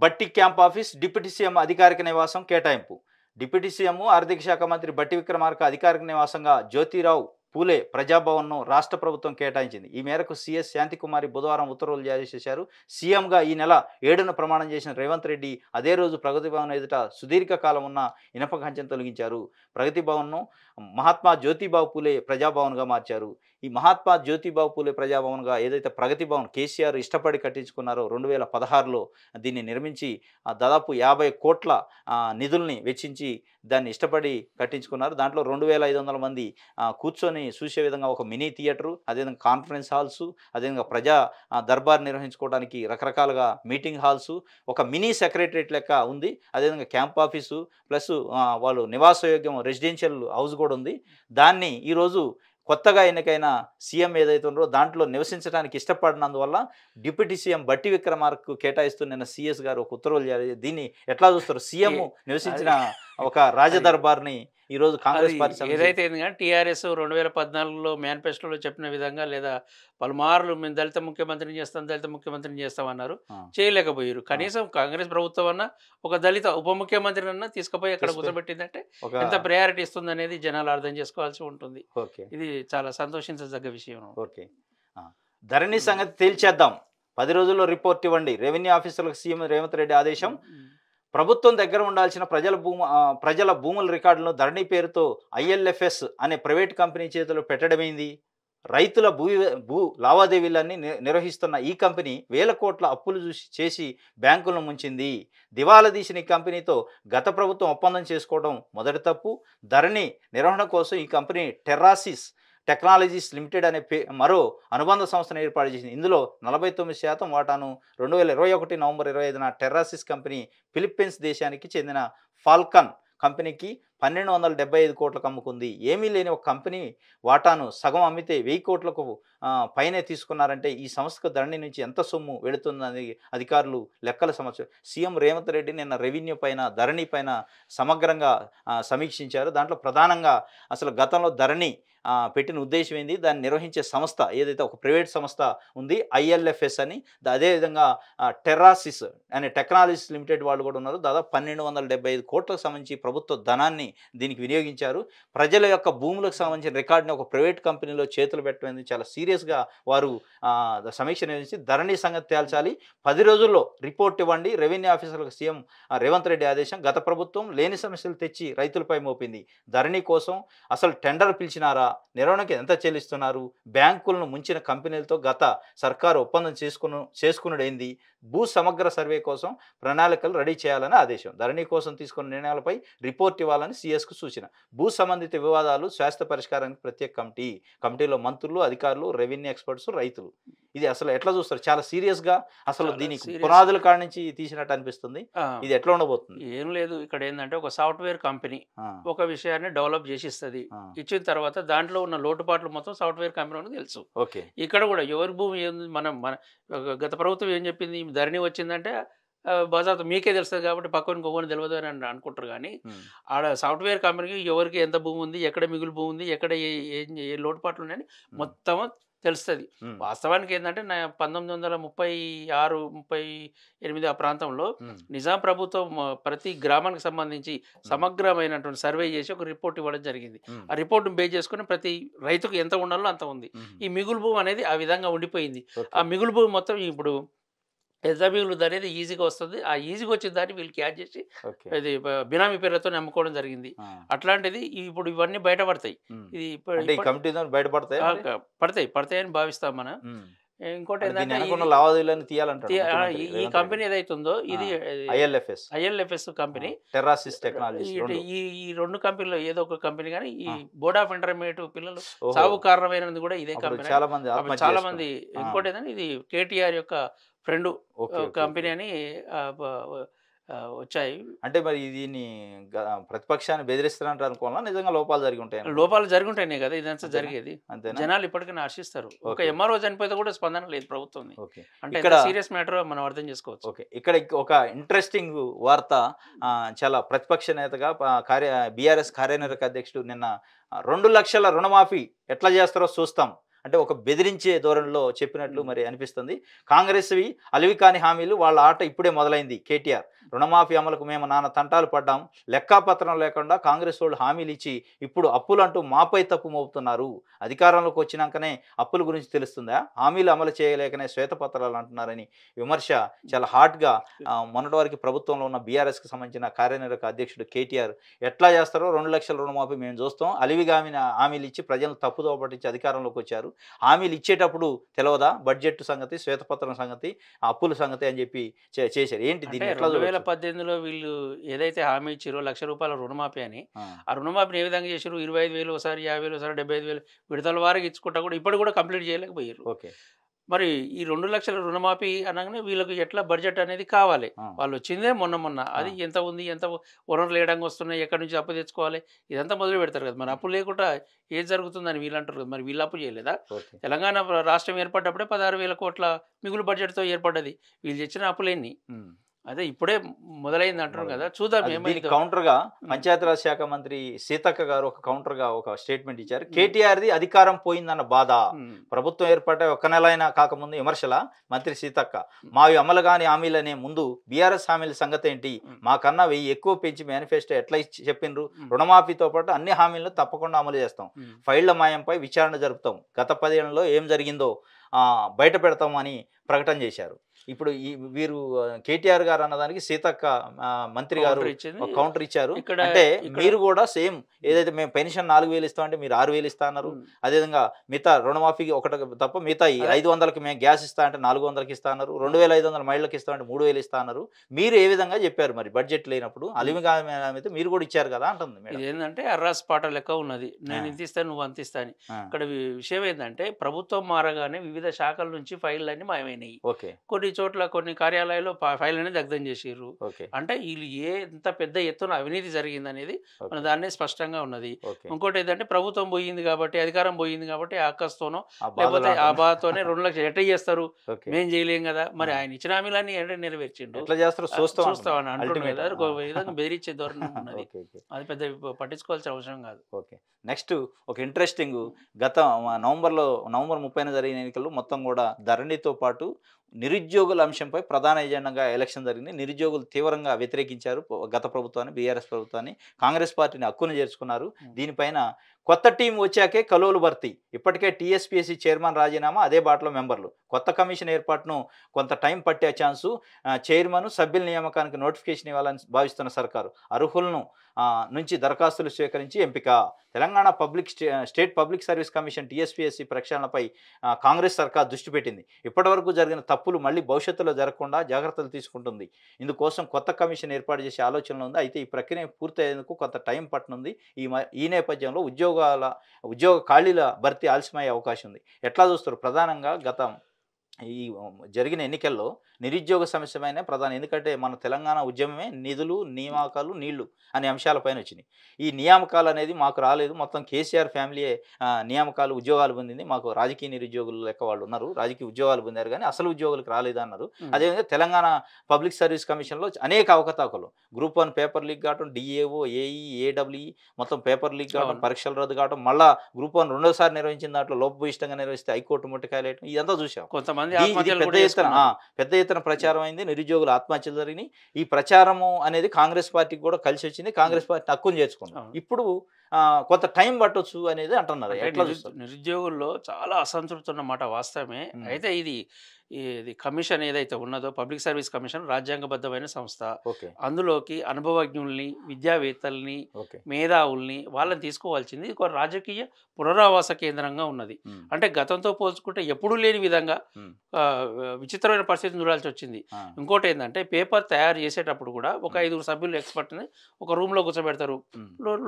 బట్టి క్యాంప్ ఆఫీస్ డిప్యూటీ సీఎం అధికారిక నివాసం కేటాయింపు. డిప్యూటీ సీఎం ఆర్థిక శాఖ మంత్రి బట్టి విక్రమార్క అధికారిక నివాసంగా జ్యోతిరావు పూలే ప్రజాభవన్ను రాష్ట్ర ప్రభుత్వం కేటాయించింది. ఈ మేరకు సీఎస్ శాంతికుమారి బుధవారం ఉత్తర్వులు జారీ చేశారు. సీఎంగా ఈ నెల 7న ప్రమాణం చేసిన రేవంత్ రెడ్డి అదే రోజు ప్రగతి భవన్ ఎదుట సుదీర్ఘకాలం ఉన్న ఇనప కంచెను తొలగించారు. ప్రగతి భవన్ను మహాత్మా జ్యోతిబావు పూలే ప్రజాభవన్గా మార్చారు. ఈ మహాత్మా జ్యోతిబావు పూలే ప్రజాభవన్గా ఏదైతే ప్రగతి భవన్ కేసీఆర్ ఇష్టపడి కట్టించుకున్నారో 2016లో దీన్ని నిర్మించి దాదాపు 50 కోట్ల నిధుల్ని వెచ్చించి దాన్ని ఇష్టపడి కట్టించుకున్నారు. దాంట్లో 2500 మంది కూర్చొని చూసే విధంగా ఒక మినీ థియేటరు, అదేవిధంగా కాన్ఫరెన్స్ హాల్సు, అదేవిధంగా ప్రజా దర్బార్ నిర్వహించుకోవడానికి రకరకాలుగా మీటింగ్ హాల్సు, ఒక మినీ సెక్రటరేట్ లెక్క ఉంది. అదేవిధంగా క్యాంప్ ఆఫీసు ప్లస్ వాళ్ళు నివాసయోగ్యం రెసిడెన్షియల్ హౌస్ కూడా ఉంది. దాన్ని ఈరోజు కొత్తగా ఎన్నికైన సీఎం ఏదైతే ఉన్నారో దాంట్లో నివసించడానికి ఇష్టపడినందువల్ల డిప్యూటీ సీఎం బట్టి విక్రమార్కు కేటాయిస్తూ నిన్న సీఎస్ గారు ఒక ఉత్తర్వులు జారీ. దీన్ని ఎట్లా చూస్తారు? సీఎం నివసించిన ఒక రాజదర్బార్ని ఈరోజు కాంగ్రెస్ పార్టీ ఏదైతే టీఆర్ఎస్ 2014లో మేనిఫెస్టోలో చెప్పిన విధంగా లేదా పలుమార్లు మేము దళిత ముఖ్యమంత్రిని చేస్తామన్నారు, చేయలేకపోయారు. కనీసం కాంగ్రెస్ ప్రభుత్వం అన్నా ఒక దళిత ఉప ముఖ్యమంత్రిని అన్నా తీసుకుపోయి అక్కడ కూర్చోబెట్టిందంటే ఎంత ప్రయారిటీ ఇస్తుంది అనేది జనాలు అర్థం చేసుకోవాల్సి ఉంటుంది. ఇది చాలా సంతోషించదగ్గ విషయం. ఓకే, ధరణి సంగతి తేల్చేద్దాం. 10 రోజుల్లో రిపోర్ట్ ఇవ్వండి. రెవెన్యూ ఆఫీసర్లకు సీఎం రేవంత్ రెడ్డి ఆదేశం. ప్రభుత్వం దగ్గర ఉండాల్సిన ప్రజల భూముల రికార్డులను ధరణి పేరుతో ILFS అనే ప్రైవేట్ కంపెనీ చేతిలో పెట్టడమైంది. రైతుల భూ లావాదేవీలన్నీ నిర్వహిస్తున్న ఈ కంపెనీ 1000 కోట్ల అప్పులు చేసి బ్యాంకులను ముంచింది. దివాలా తీసిన ఈ కంపెనీతో గత ప్రభుత్వం ఒప్పందం చేసుకోవడం మొదటి తప్పు. ధరణి నిర్వహణ కోసం ఈ కంపెనీ టెర్రాసిస్ టెక్నాలజీస్ లిమిటెడ్ అనే మరో అనుబంధ సంస్థను ఏర్పాటు చేసింది. ఇందులో 49% వాటాను 2021 నవంబర్ 25న టెర్రాసిస్ కంపెనీ ఫిలిప్పీన్స్ దేశానికి చెందిన ఫాల్కన్ కంపెనీకి 1275 కోట్లకు అమ్ముకుంది. ఏమీ లేని ఒక కంపెనీ వాటాను సగం అమ్మితే 1000 కోట్లకు పైనే తీసుకున్నారంటే ఈ సంస్థకు ధరణి నుంచి ఎంత సొమ్ము వెళుతుందని అధికారులు లెక్కల సమస్య. సీఎం రేవంత్ రెడ్డి నిన్న రెవెన్యూ పైన ధరణి పైన సమగ్రంగా సమీక్షించారు. దాంట్లో ప్రధానంగా అసలు గతంలో ధరణి పెట్టిన ఉద్దేశం ఏంది, దాన్ని నిర్వహించే సంస్థ ఏదైతే ఒక ప్రైవేట్ సంస్థ ఉంది ILFS అని, అదేవిధంగా టెర్రాసిస్ అనే టెక్నాలజీస్ లిమిటెడ్ వాళ్ళు కూడా ఉన్నారు. దాదాపు 1275 కోట్లకు సంబంధించి ప్రభుత్వ ధనాన్ని దీనికి వినియోగించారు. ప్రజల యొక్క భూములకు సంబంధించిన రికార్డుని ఒక ప్రైవేట్ కంపెనీలో చేతులు పెట్టడం చాలా సీరియస్గా వారు సమీక్ష నిర్వహించి ధరణి సంగతి తేల్చాలి. 10 రోజుల్లో రిపోర్ట్ ఇవ్వండి. రెవెన్యూ ఆఫీసర్లకు సీఎం రేవంత్ రెడ్డి ఆదేశం. గత ప్రభుత్వం లేని సమస్యలు తెచ్చి రైతులపై మోపింది. ధరణి కోసం అసలు టెండర్ పిలిచినారా, నిర్వహణకి ఎంత చెల్లిస్తున్నారు, బ్యాంకులను ముంచిన కంపెనీలతో గత సర్కారు ఒప్పందం చేసుకున్నడైంది, భూ సమగ్ర సర్వే కోసం ప్రణాళికలు రెడీ చేయాలని ఆదేశం. ధరణి కోసం తీసుకున్న నిర్ణయాలపై రిపోర్ట్ ఇవ్వాలని సీఎస్కు సూచన. భూ సంబంధిత వివాదాలు శాశ్వత పరిష్కారానికి ప్రత్యేక కమిటీలో మంత్రులు, అధికారులు, రెవెన్యూ ఎక్స్పర్ట్స్, రైతులు. ఇది అసలు ఎట్లా చూస్తారు? చాలా సీరియస్గా అసలు దీనికి పునాదుల కాడ నుంచి తీసినట్టు అనిపిస్తుంది. ఇది ఎట్లా ఉండబోతుంది? ఏం లేదు, ఇక్కడ ఏంటంటే ఒక సాఫ్ట్వేర్ కంపెనీ ఒక విషయాన్ని డెవలప్ చేసి ఇస్తుంది. ఇచ్చిన తర్వాత దాంట్లో ఉన్న లోటుపాట్లు మొత్తం సాఫ్ట్వేర్ కంపెనీ తెలుసు. ఓకే, ఇక్కడ కూడా ఎవరి భూమి మన గత ప్రభుత్వం ఏం చెప్పింది, ధరణి వచ్చిందంటే బజార్తో మీకే తెలుస్తుంది కాబట్టి పక్కన ఇంకొకరిని తెలియదు అని అనుకుంటారు. కానీ ఆడ సాఫ్ట్వేర్ కంపెనీకి ఎవరికి ఎంత భూమి ఉంది, ఎక్కడ మిగులు భూమి ఉంది, ఎక్కడ ఏ లోటుపాట్లు ఉన్నాయని మొత్తం తెలుస్తుంది. వాస్తవానికి ఏంటంటే 1936-38 ఆ ప్రాంతంలో నిజాం ప్రభుత్వం ప్రతి గ్రామానికి సంబంధించి సమగ్రమైనటువంటి సర్వే చేసి ఒక రిపోర్ట్ ఇవ్వడం జరిగింది. ఆ రిపోర్ట్ను బేస్ చేసుకుని ప్రతి రైతుకు ఎంత ఉండాలో అంత ఉంది. ఈ మిగులు భూమి అనేది ఆ విధంగా ఉండిపోయింది. ఆ మిగులు భూమి మొత్తం ఇప్పుడు ఎంత మిగులుది అనేది ఈజీగా వస్తుంది. ఆ ఈజీగా వచ్చిన దాన్ని వీళ్ళు క్యాచ్ చేసి ఇది బినామీ పేర్లతో నమ్ముకోవడం జరిగింది. అట్లాంటిది ఇప్పుడు ఇవన్నీ బయటపడతాయి. ఇది పడతాయని భావిస్తాం మనం. ఇంకోటి ఏంటంటే ఈ కంపెనీ ఏదైతుందో ఇది ILFS కంపెనీ, ఈ 2 కంపెనీలో ఏదో ఒక కంపెనీ. కానీ ఈ బోర్డ్ ఆఫ్ ఇంటర్మీడియట్ పిల్లలు సాగు కారణమైనది కూడా ఇదే కంపెనీ. చాలా మంది. ఇంకోటి ఏంటంటే ఇది KTR యొక్క ఫ్రెండ్ కంపెనీ అని వచ్చాయి. అంటే మరి దీన్ని ప్రతిపక్షాన్ని బెదిరిస్తున్నట్టు అనుకోవాలా, నిజంగా లోపాలు జరిగి ఉంటాయి? లోపాలు జరిగి ఉంటాయి కదా ఇదంతా జరిగేది. అంతేనా? జనాలు ఇప్పటికైనా హర్షిస్తారు. ఒక ఎంఆర్ఓ చనిపోతే కూడా స్పందన లేదు ప్రభుత్వం. అంటే ఇక్కడ సీరియస్ మ్యాటర్ మనం అర్థం చేసుకోవచ్చు. ఓకే, ఇక్కడ ఒక ఇంట్రెస్టింగ్ వార్త, చాలా ప్రతిపక్ష నేతగా బీఆర్ఎస్ కార్యనిర్వాహక అధ్యక్షుడు నిన్న 2 లక్షల రుణమాఫీ ఎట్లా చేస్తారో చూస్తాం అంటే ఒక బెదిరించే ధోరణిలో చెప్పినట్లు మరి అనిపిస్తుంది. కాంగ్రెస్వి అలివికాని హామీలు వాళ్ళ ఆట ఇప్పుడే మొదలైంది. కేటీఆర్ రుణమాఫీ అమలుకు మేము నాన్న తంటాలు పడ్డాం, లెక్కాపత్రం లేకుండా కాంగ్రెస్ వాళ్ళు హామీలు ఇచ్చి ఇప్పుడు అప్పులు అంటూ మాపై తప్పు మోపుతున్నారు. అధికారంలోకి వచ్చినాకనే అప్పుల గురించి తెలుస్తుందా, హామీలు అమలు చేయలేకనే శ్వేతపత్రాలు అంటున్నారని విమర్శ చాలా హాట్గా మొన్నటి వరకు ప్రభుత్వంలో ఉన్న బీఆర్ఎస్కి సంబంధించిన కార్యనిర్వాహక అధ్యక్షుడు కేటీఆర్ ఎట్లా చేస్తారో 2 లక్షల రుణమాఫీ మేము చూస్తాం, అలివిగామిన హామీలు ఇచ్చి ప్రజలను తప్పుదోవ పట్టించి అధికారంలోకి వచ్చారు, హామీలు ఇచ్చేటప్పుడు తెలవదా బడ్జెట్ సంగతి, శ్వేతపత్రం సంగతి, అప్పుల సంగతి అని చెప్పి చేశారు. ఏంటి దీన్ని ఎట్లా? 2018లో వీళ్ళు ఏదైతే హామీ ఇచ్చారో ₹1,00,000 రుణమాఫీ అని, ఆ రుణమాఫీని ఏ విధంగా చేశారు? 25,000 ఒకసారి, 50,000 ఒకసారి, 75,000 విడతల వారికి ఇచ్చుకుంటా కూడా ఇప్పటి కూడా కంప్లీట్ చేయలేకపోయారు. ఓకే, మరి ఈ 2 లక్షల రుణమాఫీ అనగానే వీళ్ళకి ఎట్లా బడ్జెట్ అనేది కావాలి. వాళ్ళు వచ్చిందే మొన్న అది ఎంత ఉంది, ఎంత వనరులు వేయడానికి వస్తున్నాయి, ఎక్కడి నుంచి అప్పు తెచ్చుకోవాలి, ఇదంతా మొదలు పెడతారు కదా. మరి అప్పు లేకుండా ఏది జరుగుతుందని వీళ్ళు అంటారు కదా. మరి వీళ్ళు అప్పు చేయలేదా? తెలంగాణ రాష్ట్రం ఏర్పడ్డప్పుడే 16,000 కోట్ల మిగులు బడ్జెట్తో ఏర్పడ్డది. వీళ్ళు తెచ్చిన అప్పులేన్ని? అదే ఇప్పుడే మొదలైంది అంటారు కదా, చూద్దాం. కౌంటర్ గా పంచాయతీరాజ్ శాఖ మంత్రి సీతక్క గారు ఒక కౌంటర్ గా ఒక స్టేట్మెంట్ ఇచ్చారు. కేటీఆర్ది అధికారం పోయిందన్న బాధ, ప్రభుత్వం ఏర్పడ్డ 1 నెల అయినా కాకముందు విమర్శల మంత్రి సీతక్క, మావి అమలు కాని హామీలనే ముందు బీఆర్ఎస్ హామీల సంగతి ఏంటి, మాకన్నా 1000 ఎక్కువ పెంచి మేనిఫెస్టో ఎట్లా చెప్పిండ్రు, రుణమాఫీతో పాటు అన్ని హామీలను తప్పకుండా అమలు చేస్తాం, ఫైళ్ల మాయంపై విచారణ జరుపుతాం, గత 10 ఏళ్లలో ఏం జరిగిందో బయట పెడతామని ప్రకటన చేశారు. ఇప్పుడు వీరు కేటీఆర్ గారు అన్నదానికి సీతక్క మంత్రి గారు కౌంటర్ ఇచ్చారు. అంటే మీరు కూడా సేమ్ ఏదైతే మేము పెన్షన్ 4,000 ఇస్తామంటే మీరు 6,000 ఇస్తా అన్నారు, అదేవిధంగా మిగతా రుణమాఫీకి ఒకటి తప్ప మిగతా 500కి మేము గ్యాస్ ఇస్తా అంటే 400కి ఇస్తా అన్నారు, 2,500 మహిళలకు ఇస్తా అంటే 3,000 ఇస్తా అన్నారు. మీరు ఏ విధంగా చెప్పారు మరి బడ్జెట్ లేనప్పుడు? అలిమిగా మీరు కూడా ఇచ్చారు కదా అంటుంది. ఏంటంటే అర్రాస్ పాట లెక్క ఉన్నది, నేను ఇంత ఇస్తాను నువ్వు అంత ఇస్తా అని. ఇక్కడ విషయం ఏంటంటే ప్రభుత్వం మారగానే వివిధ శాఖల నుంచి ఫైళ్ళు అన్ని మాయమైనాయి. కొన్ని చోట్ల కొన్ని కార్యాలయాల్లో ఫైల్ అనేది దగ్ధం చేసిర్రు. అంటే వీళ్ళు ఎంత పెద్ద ఎత్తున అవినీతి జరిగింది అనేది మన దాన్నే స్పష్టంగా ఉన్నది. ఇంకోటి ఏంటంటే ప్రభుత్వం పోయింది కాబట్టి, అధికారం పోయింది కాబట్టి ఆ అక్కస్తోనో లేకపోతే ఆ బాధతోనే 2 లక్షలు ఎట్లా చేస్తారు, మేం చేయలేం కదా. మరి ఆయన ఇచ్చిన హామీలన్నీ అంటే నెరవేర్చిండు, చూస్తామని అంటున్నారు కదా, విధంగా బెదిరించే ధోరణి ఉన్నది. అది పెద్ద పట్టించుకోవాల్సిన అవసరం కాదు. ఓకే, నెక్స్ట్ ఒక ఇంట్రెస్టింగ్, గత నవంబర్ 30న జరిగిన ఎన్నికల్లో మొత్తం కూడా ధరణితో పాటు నిరుద్యోగుల అంశంపై ప్రధాన ఎజెండాగా ఎలక్షన్ జరిగింది. నిరుద్యోగులు తీవ్రంగా వ్యతిరేకించారు గత ప్రభుత్వాన్ని, బీఆర్ఎస్ ప్రభుత్వాన్ని. కాంగ్రెస్ పార్టీని హక్కును చేర్చుకున్నారు. దీనిపైన కొత్త టీం వచ్చాకే కలోలు భర్తీ, ఇప్పటికే టీఎస్పీఎస్సీ చైర్మన్ రాజీనామా, అదే బాటలో మెంబర్లు, కొత్త కమిషన్ ఏర్పాటును కొంత టైం పట్టే ఛాన్సు, చైర్మన్ సభ్యుల నియామకానికి నోటిఫికేషన్ ఇవ్వాలని భావిస్తున్న సర్కారు, అర్హులను నుంచి దరఖాస్తులు స్వీకరించి ఎంపిక. Telangana state public service commission TSPSC ప్రక్షాళనపై కాంగ్రెస్ సర్కార్ దృష్టి పెట్టింది. ఇప్పటివరకు జరిగిన తప్పులు మళ్ళీ భవిష్యత్తులో జరగకుండా జాగ్రత్తలు తీసుకుంటుంది. ఇందుకోసం కొత్త కమిషన్ ఏర్పాటు చేసే ఆలోచనలో ఉంది. అయితే ఈ ప్రక్రియ పూర్తయ్యేందుకు కొంత టైం పట్టనుంది. ఈ నేపథ్యంలో ఉద్యోగ ఖాళీల భర్తీ ఆలస్యమయ్యే అవకాశం ఉంది. ఎట్లా చూస్తారు? ప్రధానంగా ఈ జరిగిన ఎన్నికల్లో నిరుద్యోగ సమస్యమైన ప్రధానం, ఎందుకంటే మన తెలంగాణ ఉద్యమమే నిధులు, నియామకాలు, నీళ్లు అనే అంశాలపైన వచ్చినాయి. ఈ నియామకాలు అనేది మాకు రాలేదు, మొత్తం కేసీఆర్ ఫ్యామిలీయే నియామకాలు, ఉద్యోగాలు పొందింది. మాకు రాజకీయ నిరుద్యోగులు లెక్క వాళ్ళు ఉన్నారు, రాజకీయ ఉద్యోగాలు పొందారు కానీ అసలు ఉద్యోగులకు రాలేదు అన్నారు. అదేవిధంగా తెలంగాణ పబ్లిక్ సర్వీస్ కమిషన్లో అనేక అవకతవకలు, గ్రూప్ 1 పేపర్ లీక్ కావడం, డిఏఓ, ఏఈ, ఏడబ్ల్యూఈ మొత్తం పేపర్ లీక్ కావడం, పరీక్షలు రద్దు కావడం, మళ్ళీ గ్రూప్ 1 రెండోసారి నిర్వహించిన దాంట్లో లోపభూయిష్టంగా నిర్వహిస్తే హైకోర్టు ముట్టకాయలు వేయడం, ఇదంతా చూసాం. పెద్ద ఎత్తున ప్రచారం అయింది, నిరుద్యోగులు ఆత్మహత్యలు జరిగినాయి. ఈ ప్రచారము అనేది కాంగ్రెస్ పార్టీకి కూడా కలిసి వచ్చింది, కాంగ్రెస్ పార్టీ హక్కును చేర్చుకుంది. ఇప్పుడు కొంత టైం పట్టొచ్చు అనేది అంటున్నారు. నిరుద్యోగుల్లో చాలా అసంతృప్తి ఉన్నమాట వాస్తవమే. అయితే ఇది కమిషన్ ఏదైతే ఉన్నదో పబ్లిక్ సర్వీస్ కమిషన్ రాజ్యాంగబద్ధమైన సంస్థ. అందులోకి అనుభవజ్ఞుల్ని, విద్యావేత్తల్ని, మేధావుల్ని వాళ్ళని తీసుకోవాల్సింది ఒక రాజకీయ పునరావాస కేంద్రంగా ఉన్నది. అంటే గతంతో పోల్చుకుంటే ఎప్పుడూ లేని విధంగా విచిత్రమైన పరిస్థితిని చూడాల్సి వచ్చింది. ఇంకోటి ఏంటంటే పేపర్ తయారు చేసేటప్పుడు కూడా ఒక 5 సభ్యులు ఎక్స్పర్ట్ని ఒక రూమ్లో కూర్చోబెడతారు,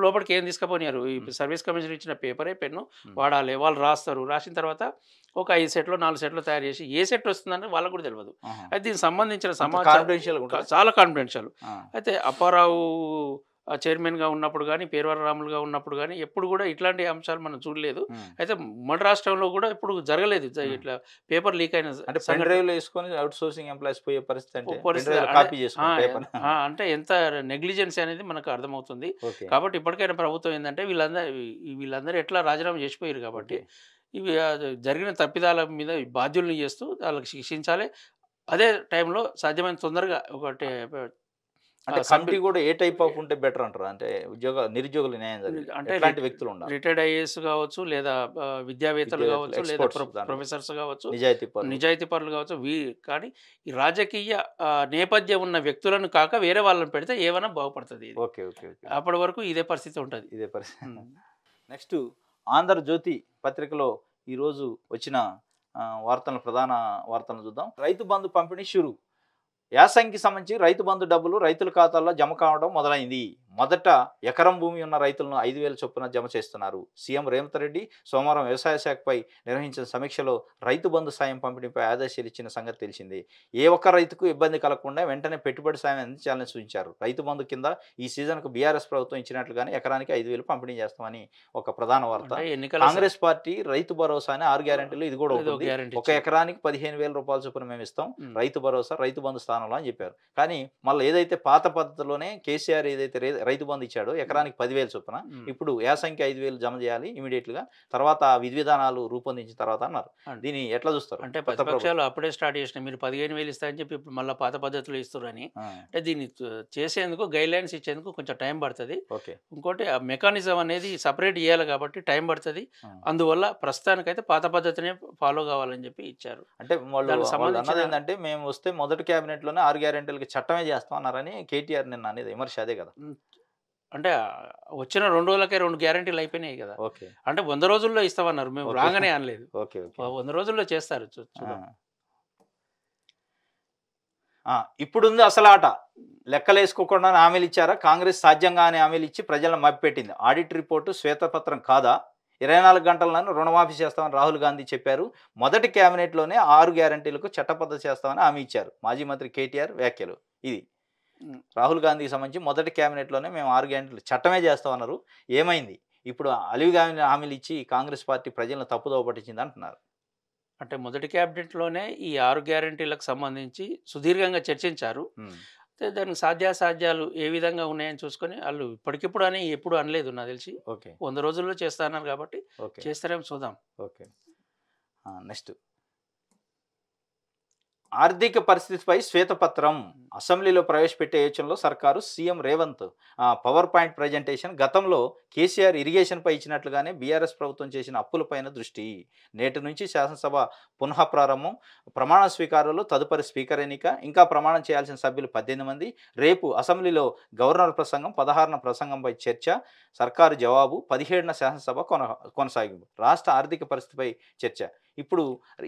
లోపలికి ఏం తీసుకపో కొనియారు. ఈ సర్వీస్ కమిషన్ ఇచ్చిన పేపరే పెన్ను వాడాలి, వాళ్ళు రాస్తారు. రాసిన తర్వాత ఒక 5 సెట్లు 4 సెట్లు తయారు చేసి ఏ సెట్ వస్తుందని వాళ్ళకు కూడా తెలియదు. అయితే దీనికి సంబంధించిన సమాచారం చాలా కాన్ఫిడెన్షియల్. అయితే అప్పారావు చైర్మన్గా ఉన్నప్పుడు కానీ, పేర్వరరాములుగా ఉన్నప్పుడు కానీ ఎప్పుడు కూడా ఇట్లాంటి అంశాలు మనం చూడలేదు. అయితే ఉమ్మడి రాష్ట్రంలో కూడా ఇప్పుడు జరగలేదు ఇట్లా పేపర్ లీక్ అయిన అంటే ఎంత నెగ్లిజెన్స్ అనేది మనకు అర్థమవుతుంది. కాబట్టి ఇప్పటికైనా ప్రభుత్వం ఏంటంటే వీళ్ళందరూ ఎట్లా రాజీనామా చేసిపోయారు కాబట్టి ఇవి జరిగిన తప్పిదాల మీద బాధ్యుల్ని చేస్తూ వాళ్ళకి శిక్షించాలి. అదే టైంలో సాధ్యమైన తొందరగా ఒకటి అంటే కమిటీ కూడా ఏ టైప్ ఆఫ్ ఉంటే బెటర్ అంటారు? అంటే నిరుద్యోగులు న్యాయం అంటే ఎలాంటి వ్యక్తులు ఉండాలి? రిటైర్డ్ ఐఏఎస్ కావచ్చు, లేదా విద్యావేత్తలు కావచ్చు, లేదా ప్రొఫెసర్స్ కావచ్చు, నిజాయితీ పరులు కావచ్చు. కానీ ఈ రాజకీయ నేపథ్యం ఉన్న వ్యక్తులను కాక వేరే వాళ్ళని పెడితే ఏమైనా బాగుపడుతుంది. అప్పటి వరకు ఇదే పరిస్థితి ఉంటుంది. ఇదే పరిస్థితి. నెక్స్ట్ ఆంధ్రజ్యోతి పత్రికలో ఈరోజు వచ్చిన ప్రధాన వార్తలను చూద్దాం. రైతు బంధు పంపిణీ షురు. యాసంగికి సంబంధించి రైతు బంధు డబ్బులు రైతుల ఖాతాల్లో జమ కావడం మొదలైంది. మొదట ఎకరం భూమి ఉన్న రైతులను 5,000 చొప్పున జమ చేస్తున్నారు. సీఎం రేవంత్ రెడ్డి సోమవారం వ్యవసాయ శాఖపై నిర్వహించిన సమీక్షలో రైతు బంధు సాయం పంపిణీపై ఆదేశాలు ఇచ్చిన సంగతి తెలిసింది. ఏ ఒక్క రైతుకు ఇబ్బంది కలగకుండా వెంటనే పెట్టుబడి సాయం అందించాలని సూచించారు. రైతు బంధు కింద ఈ సీజన్కు బీఆర్ఎస్ ప్రభుత్వం ఇచ్చినట్లుగానే ఎకరానికి 5,000 పంపిణీ చేస్తామని ఒక ప్రధాన వార్త. కాంగ్రెస్ పార్టీ రైతు భరోసా అని 6 గ్యారెంటీలు ఇది కూడా ఉంటుంది. ఒక ఎకరానికి 15,000 రూపాయల చొప్పున మేము ఇస్తాం, రైతు భరోసా రైతు బంధు స్థానంలో అని చెప్పారు. కానీ మళ్ళీ ఏదైతే పాత పద్ధతిలోనే కేసీఆర్ ఏదైతే రైతు బంధు ఇచ్చాడో ఎకరానికి 10,000 చొప్పున ఇప్పుడు యాసంగి 5,000 జమ చేయాలి ఇమీడియట్ గా, తర్వాత విధి విధానాలు రూపొందించిన తర్వాత అన్నారు. దీన్ని ఎట్లా చూస్తారు? అంటే ప్రతిపక్షాలు అప్పుడే స్టార్ట్ చేసిన మీరు 15,000 ఇస్తారని చెప్పి ఇప్పుడు మళ్ళీ పాత పద్ధతిలో ఇస్తారని, అంటే దీన్ని చేసేందుకు గైడ్ లైన్స్ ఇచ్చేందుకు కొంచెం టైం పడుతుంది. ఇంకోటి ఆ మెకానిజం అనేది సపరేట్ చేయాలి కాబట్టి టైం పడుతుంది. అందువల్ల ప్రస్తుతానికైతే పాత పద్ధతినే ఫాలో కావాలని చెప్పి ఇచ్చారు. అంటే వాళ్ళు ఏంటంటే మేము వస్తే మొదటి కేబినెట్ లోనే 6 గ్యారెంటీలకి చట్టమే చేస్తాం అన్నారని కేటీఆర్ నిన్న అనేది విమర్శ అదే కదా. అంటే వచ్చిన 2 రోజులకే 2 గ్యారెంటీలు అయిపోయినాయి కదా. అంటే 100 రోజుల్లో ఇస్తామన్నారు, మేము రాగానే అనలేదు. 100 రోజుల్లో చేస్తారు. ఇప్పుడుంది అసలు ఆట. లెక్కలేసుకోకుండా హామీలు ఇచ్చారా? కాంగ్రెస్ సాధ్యంగానే హామీలు ఇచ్చి ప్రజలను మభ్యపెట్టింది. ఆడిట్ రిపోర్టు శ్వేతపత్రం కాదా? 24 గంటలను రుణమాఫీ చేస్తామని రాహుల్ గాంధీ చెప్పారు. మొదటి కేబినెట్లోనే 6 గ్యారెంటీలకు చట్టబద్ధత చేస్తామని హామీ ఇచ్చారు. మాజీ మంత్రి కేటీఆర్ వ్యాఖ్యలు. ఇది రాహుల్ గాంధీకి సంబంధించి మొదటి కేబినెట్లోనే మేము 6 గ్యారెంటీలు చట్టమే చేస్తామన్నారు. ఏమైంది? ఇప్పుడు అలివి గాంధీ హామీలు ఇచ్చి కాంగ్రెస్ పార్టీ ప్రజలను తప్పుదోవ పట్టించింది అంటున్నారు. అంటే మొదటి క్యాబినెట్లోనే ఈ 6 గ్యారెంటీలకు సంబంధించి సుదీర్ఘంగా చర్చించారు. దానికి సాధ్యాసాధ్యాలు ఏ విధంగా ఉన్నాయని చూసుకొని వాళ్ళు ఇప్పటికిప్పుడు అని ఎప్పుడు అనలేదు నాకు తెలిసి. 100 రోజుల్లో చేస్తాన్నారు కాబట్టి చేస్తారేమో చూద్దాం. నెక్స్ట్ ఆర్థిక పరిస్థితిపై శ్వేతపత్రం అసెంబ్లీలో ప్రవేశపెట్టే యోచనలో సర్కారు. CM Revanth power point presentation. గతంలో కేసీఆర్ ఇరిగేషన్పై ఇచ్చినట్లుగానే బీఆర్ఎస్ ప్రభుత్వం చేసిన అప్పులపైన దృష్టి. నేటి నుంచి శాసనసభ పునః ప్రారంభం. ప్రమాణ స్వీకారంలో తదుపరి స్పీకర్ ఎన్నిక. ఇంకా ప్రమాణం చేయాల్సిన సభ్యులు 18 మంది. రేపు అసెంబ్లీలో గవర్నర్ ప్రసంగం. 16న ప్రసంగంపై చర్చ. సర్కారు జవాబు. 17న శాసనసభ కొనసాగింపు. రాష్ట్ర ఆర్థిక పరిస్థితిపై చర్చ. ఇప్పుడు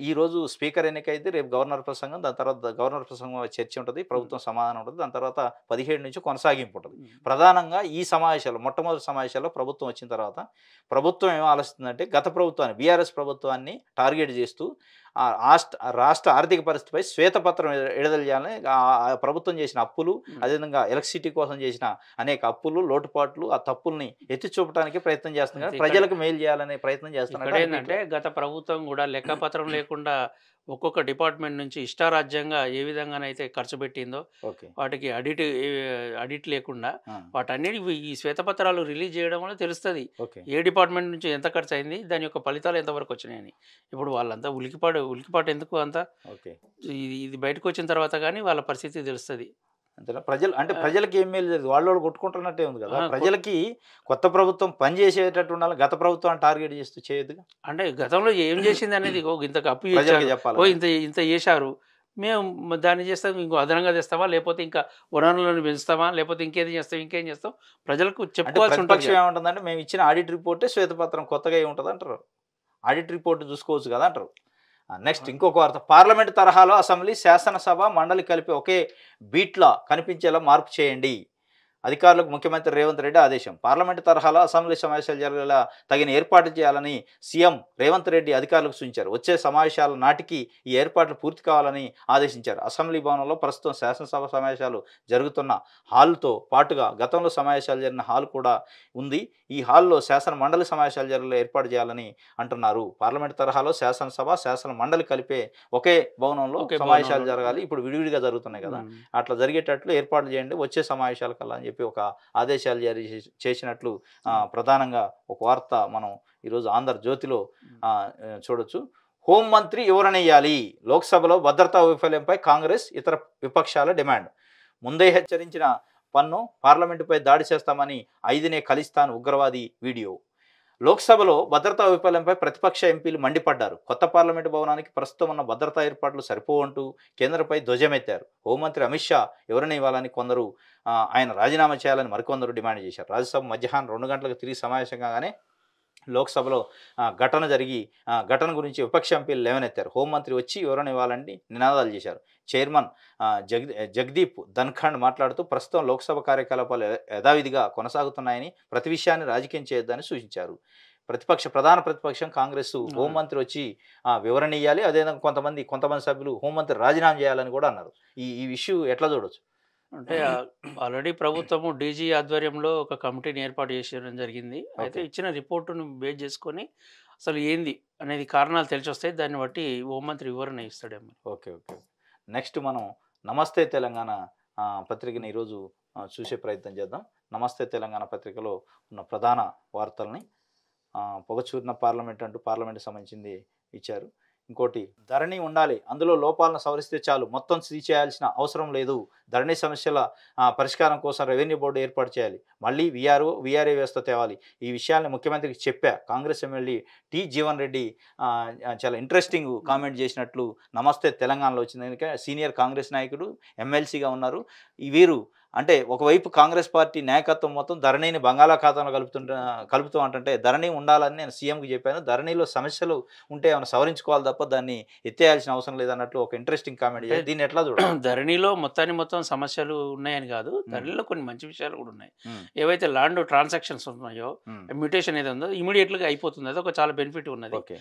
ఈరోజు స్పీకర్ ఎన్నిక అయితే రేపు గవర్నర్ ప్రసంగం, దాని తర్వాత గవర్నర్ ప్రసంగం చర్చ ఉంటుంది, ప్రభుత్వం సమాధానం ఉంటుంది, దాని తర్వాత 17 నుంచి కొనసాగింపు ఉంటుంది. ప్రధానంగా ఈ సమావేశాలు మొట్టమొదటి సమావేశాల్లో ప్రభుత్వం వచ్చిన తర్వాత ప్రభుత్వం ఏం ఆలోచిస్తుందంటే గత ప్రభుత్వాన్ని బీఆర్ఎస్ ప్రభుత్వాన్ని టార్గెట్ చేస్తూ రాష్ట్ర ఆర్థిక పరిస్థితిపై శ్వేతపత్రం విడుదల చేయాలని ప్రభుత్వం చేసిన అప్పులు, అదేవిధంగా ఎలక్ట్రిసిటీ కోసం చేసిన అనేక అప్పులు, లోటుపాట్లు, ఆ తప్పుల్ని ఎత్తి చూపడానికి ప్రయత్నం చేస్తుంది కానీ ప్రజలకు మేలు చేయాలనే ప్రయత్నం చేస్తున్నారు. ఏంటంటే గత ప్రభుత్వం కూడా లెక్కపత్రం లేకుండా ఒక్కొక్క డిపార్ట్మెంట్ నుంచి ఇష్టారాజ్యంగా ఏ విధంగానైతే ఖర్చు పెట్టిందో వాటికి అడిట్ లేకుండా వాటన్నిటి ఈ శ్వేతపత్రాలు రిలీజ్ చేయడం వల్ల తెలుస్తుంది ఏ డిపార్ట్మెంట్ నుంచి ఎంత ఖర్చు అయింది, దాని యొక్క ఫలితాలు ఎంతవరకు వచ్చినాయని. ఇప్పుడు వాళ్ళంతా ఉలికిపాటు ఎందుకు అంతా ఇది బయటకు వచ్చిన తర్వాత కానీ వాళ్ళ పరిస్థితి తెలుస్తుంది. అంతేనా? ప్రజలకి ఏం మేలు జరిగింది, వాళ్ళు కొట్టుకుంటున్నట్టే ఉంది కదా. ప్రజలకి కొత్త ప్రభుత్వం పనిచేసేటట్టు ఉండాలి, గత ప్రభుత్వాన్ని టార్గెట్ చేస్తూ చేయదు. అంటే గతంలో ఏం చేసింది అనేది ఇంతకు అప్పు చెప్పాలి, ఇంత చేశారు, మేము దాన్ని చేస్తాం, ఇంకో అదనంగా తెస్తామా, లేకపోతే ఇంకా వనరులను పెంచుతామా, లేకపోతే ఇంకేం చేస్తాం ప్రజలకు చెప్పుకోవాల్సి ఉంటుంది. ఏముంటుందంటే మేము ఇచ్చిన ఆడిట్ రిపోర్టే శ్వేతపత్రం కొత్తగా ఏముంటుంది అంటారు. ఆడిట్ రిపోర్ట్ చూసుకోవచ్చు కదా అంటారు. నెక్స్ట్ ఇంకొక వార్త. పార్లమెంట్ తరహాలో అసెంబ్లీ, శాసనసభ, మండలి కలిపి ఒకే బీట్లా కనిపించేలా మార్పు చేయండి. అధికారులకు ముఖ్యమంత్రి రేవంత్ రెడ్డి ఆదేశం. పార్లమెంటు తరహాలో అసెంబ్లీ సమావేశాలు జరిగేలా తగిన ఏర్పాట్లు చేయాలని సీఎం రేవంత్ రెడ్డి అధికారులకు సూచించారు. వచ్చే సమావేశాల నాటికి ఈ ఏర్పాట్లు పూర్తి కావాలని ఆదేశించారు. అసెంబ్లీ భవనంలో ప్రస్తుతం శాసనసభ సమావేశాలు జరుగుతున్న హాల్తో పాటుగా గతంలో సమావేశాలు జరిగిన హాల్ కూడా ఉంది. ఈ హాల్లో శాసన మండలి సమావేశాలు జరిగేలా ఏర్పాటు చేయాలని అంటున్నారు. పార్లమెంటు తరహాలో శాసనసభ శాసన మండలి కలిపే ఒకే భవనంలో సమావేశాలు జరగాలి. ఇప్పుడు విడివిడిగా జరుగుతున్నాయి కదా, అట్లా జరిగేటట్లు ఏర్పాట్లు చేయండి వచ్చే సమావేశాల కల్లా అని చెప్పి ఒక ఆదేశాలు జారీ చేసినట్లు ప్రధానంగా ఒక వార్త మనం ఈరోజు ఆంధ్రజ్యోతిలో చూడొచ్చు. హోంమంత్రి ఎవరనేయాలి, లోక్సభలో భద్రతా వైఫల్యంపై కాంగ్రెస్ ఇతర విపక్షాల డిమాండ్. ముందే హెచ్చరించిన పన్ను పార్లమెంటుపై దాడి చేస్తామని 5నే ఖలిస్తాన్ ఉగ్రవాది వీడియో. లోక్సభలో భద్రతా వైఫల్యంపై ప్రతిపక్ష ఎంపీలు మండిపడ్డారు. కొత్త పార్లమెంటు భవనానికి ప్రస్తుతం ఉన్న భద్రతా ఏర్పాట్లు సరిపోవంటూ కేంద్రంపై ధ్వజమెత్తారు. హోంమంత్రి అమిత్ షా ఎవరిని ఇవ్వాలని కొందరు, ఆయన రాజీనామా చేయాలని మరికొందరు డిమాండ్ చేశారు. రాజ్యసభ మధ్యాహ్నం 2 గంటలకు తిరిగి సమావేశం కాగానే లోక్సభలో ఘటన గురించి విపక్ష ఎంపీలు లేవనెత్తారు. హోంమంత్రి వచ్చి ఎవరిని ఇవ్వాలని నినాదాలు చేశారు. చైర్మన్ జగదీప్ ధన్ఖండ్ మాట్లాడుతూ ప్రస్తుతం లోక్సభ కార్యకలాపాలు యథావిధిగా కొనసాగుతున్నాయని, ప్రతి విషయాన్ని రాజకీయం చేయొద్దని సూచించారు. ప్రధాన ప్రతిపక్షం కాంగ్రెస్ హోంమంత్రి వచ్చి వివరణ ఇవ్వాలి, అదేవిధంగా కొంతమంది సభ్యులు హోంమంత్రి రాజీనామా చేయాలని కూడా అన్నారు. ఈ ఇష్యూ ఎట్లా చూడొచ్చు? అంటే ఆల్రెడీ ప్రభుత్వము డీజీ ఆధ్వర్యంలో ఒక కమిటీని ఏర్పాటు చేయడం జరిగింది. అయితే ఇచ్చిన రిపోర్టును బేస్ చేసుకొని అసలు ఏంది అనేది కారణాలు తెలిసి వస్తాయి. దాన్ని బట్టి హోంమంత్రి వివరణ ఇస్తాడేమో. ఓకే. నెక్స్ట్ మనం నమస్తే తెలంగాణ పత్రికని ఈరోజు చూసే ప్రయత్నం చేద్దాం. నమస్తే తెలంగాణ పత్రికలో ఉన్న ప్రధాన వార్తల్ని పొగచూరిన పార్లమెంట్ అంటూ పార్లమెంట్కి సంబంధించింది ఇచ్చారు. ఇంకోటి, ధరణి ఉండాలి, అందులో లోపాలను సవరిస్తే చాలు, మొత్తం సీజ్ చేయాల్సిన అవసరం లేదు. ధరణి సమస్యల పరిష్కారం కోసం రెవెన్యూ బోర్డు ఏర్పాటు చేయాలి, మళ్ళీ వీఆర్ఏ వ్యవస్థ తేవాలి. ఈ విషయాన్ని ముఖ్యమంత్రికి చెప్పా. కాంగ్రెస్ ఎమ్మెల్యే టి జీవన్ రెడ్డి చాలా ఇంట్రెస్టింగ్ కామెంట్ చేసినట్లు నమస్తే తెలంగాణలో వచ్చింది. ఎందుకంటే సీనియర్ కాంగ్రెస్ నాయకుడు, ఎమ్మెల్సీగా ఉన్నారు. వీరు అంటే ఒకవైపు కాంగ్రెస్ పార్టీ నాయకత్వం మొత్తం ధరణిని బంగాళాఖాతంలో కలుపుతూ అంటే ధరణి ఉండాలని నేను సీఎంకి చెప్పాను, ధరణిలో సమస్యలు ఉంటే ఏమైనా సవరించుకోవాలి తప్ప దాన్ని ఎత్తేయాల్సిన అవసరం లేదన్నట్లు ఒక ఇంట్రెస్టింగ్ కామెంట్ చేయాలి. దీన్ని ఎట్లా చూడాలి? ధరణిలో మొత్తం సమస్యలు ఉన్నాయని కాదు, ధరణిలో కొన్ని మంచి విషయాలు కూడా ఉన్నాయి. ఏవైతే ల్యాండ్ ట్రాన్సాక్షన్స్ ఉన్నాయో, మ్యూటేషన్ ఏదో ఉందో ఇమీడియట్గా అయిపోతుంది, అది ఒక చాలా బెనిఫిట్ ఉన్నది.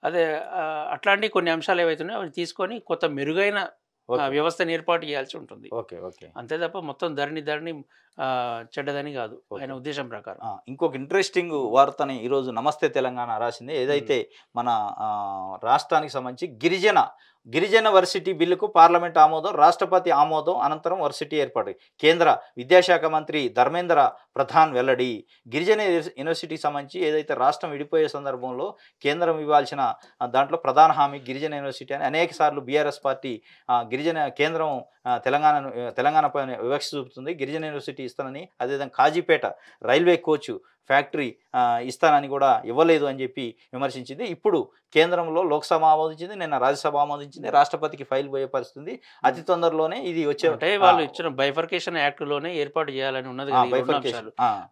అదే అట్లాంటి కొన్ని అంశాలు ఏవైతే ఉన్నాయో అవి తీసుకొని కొత్త మెరుగైన వ్యవస్థను ఏర్పాటు చేయాల్సి ఉంటుంది. అంతే తప్ప మొత్తం ధరణి చెడ్డదని కాదు ఆయన ఉద్దేశం ప్రకారం. ఇంకొక ఇంట్రెస్టింగ్ వార్తని ఈరోజు నమస్తే తెలంగాణ రాసింది. ఏదైతే మన రాష్ట్రానికి సంబంధించి గిరిజన వర్సిటీ బిల్లుకు పార్లమెంట్ ఆమోదం, రాష్ట్రపతి ఆమోదం అనంతరం వర్సిటీ ఏర్పాటు. కేంద్ర విద్యాశాఖ మంత్రి ధర్మేంద్ర ప్రధాన్ వెల్లడి. గిరిజన యూనివర్సిటీకి సంబంధించి ఏదైతే రాష్ట్రం విడిపోయే సందర్భంలో కేంద్రం ఇవ్వాల్సిన దాంట్లో ప్రధాన హామీ గిరిజన యూనివర్సిటీ అని అనేక సార్లు బీఆర్ఎస్ పార్టీ కేంద్రం తెలంగాణపై వివక్ష చూపుతుంది. గిరిజన యూనివర్సిటీ ఇస్తానని, అదేవిధంగా కాజీపేట రైల్వే కోచ్ ఫ్యాక్టరీ ఇస్తానని కూడా ఇవ్వలేదు అని చెప్పి విమర్శించింది. ఇప్పుడు కేంద్రంలో లోక్సభ ఆమోదించింది, నిన్న రాజ్యసభ ఆమోదించింది, రాష్ట్రపతికి ఫైల్ పోయే పరిస్థితి. అతి తొందరలోనే ఇది వచ్చే వాళ్ళు ఇచ్చిన బైఫర్కేషన్ యాక్ట్ లోనే ఏర్పాటు చేయాలని ఉన్నది.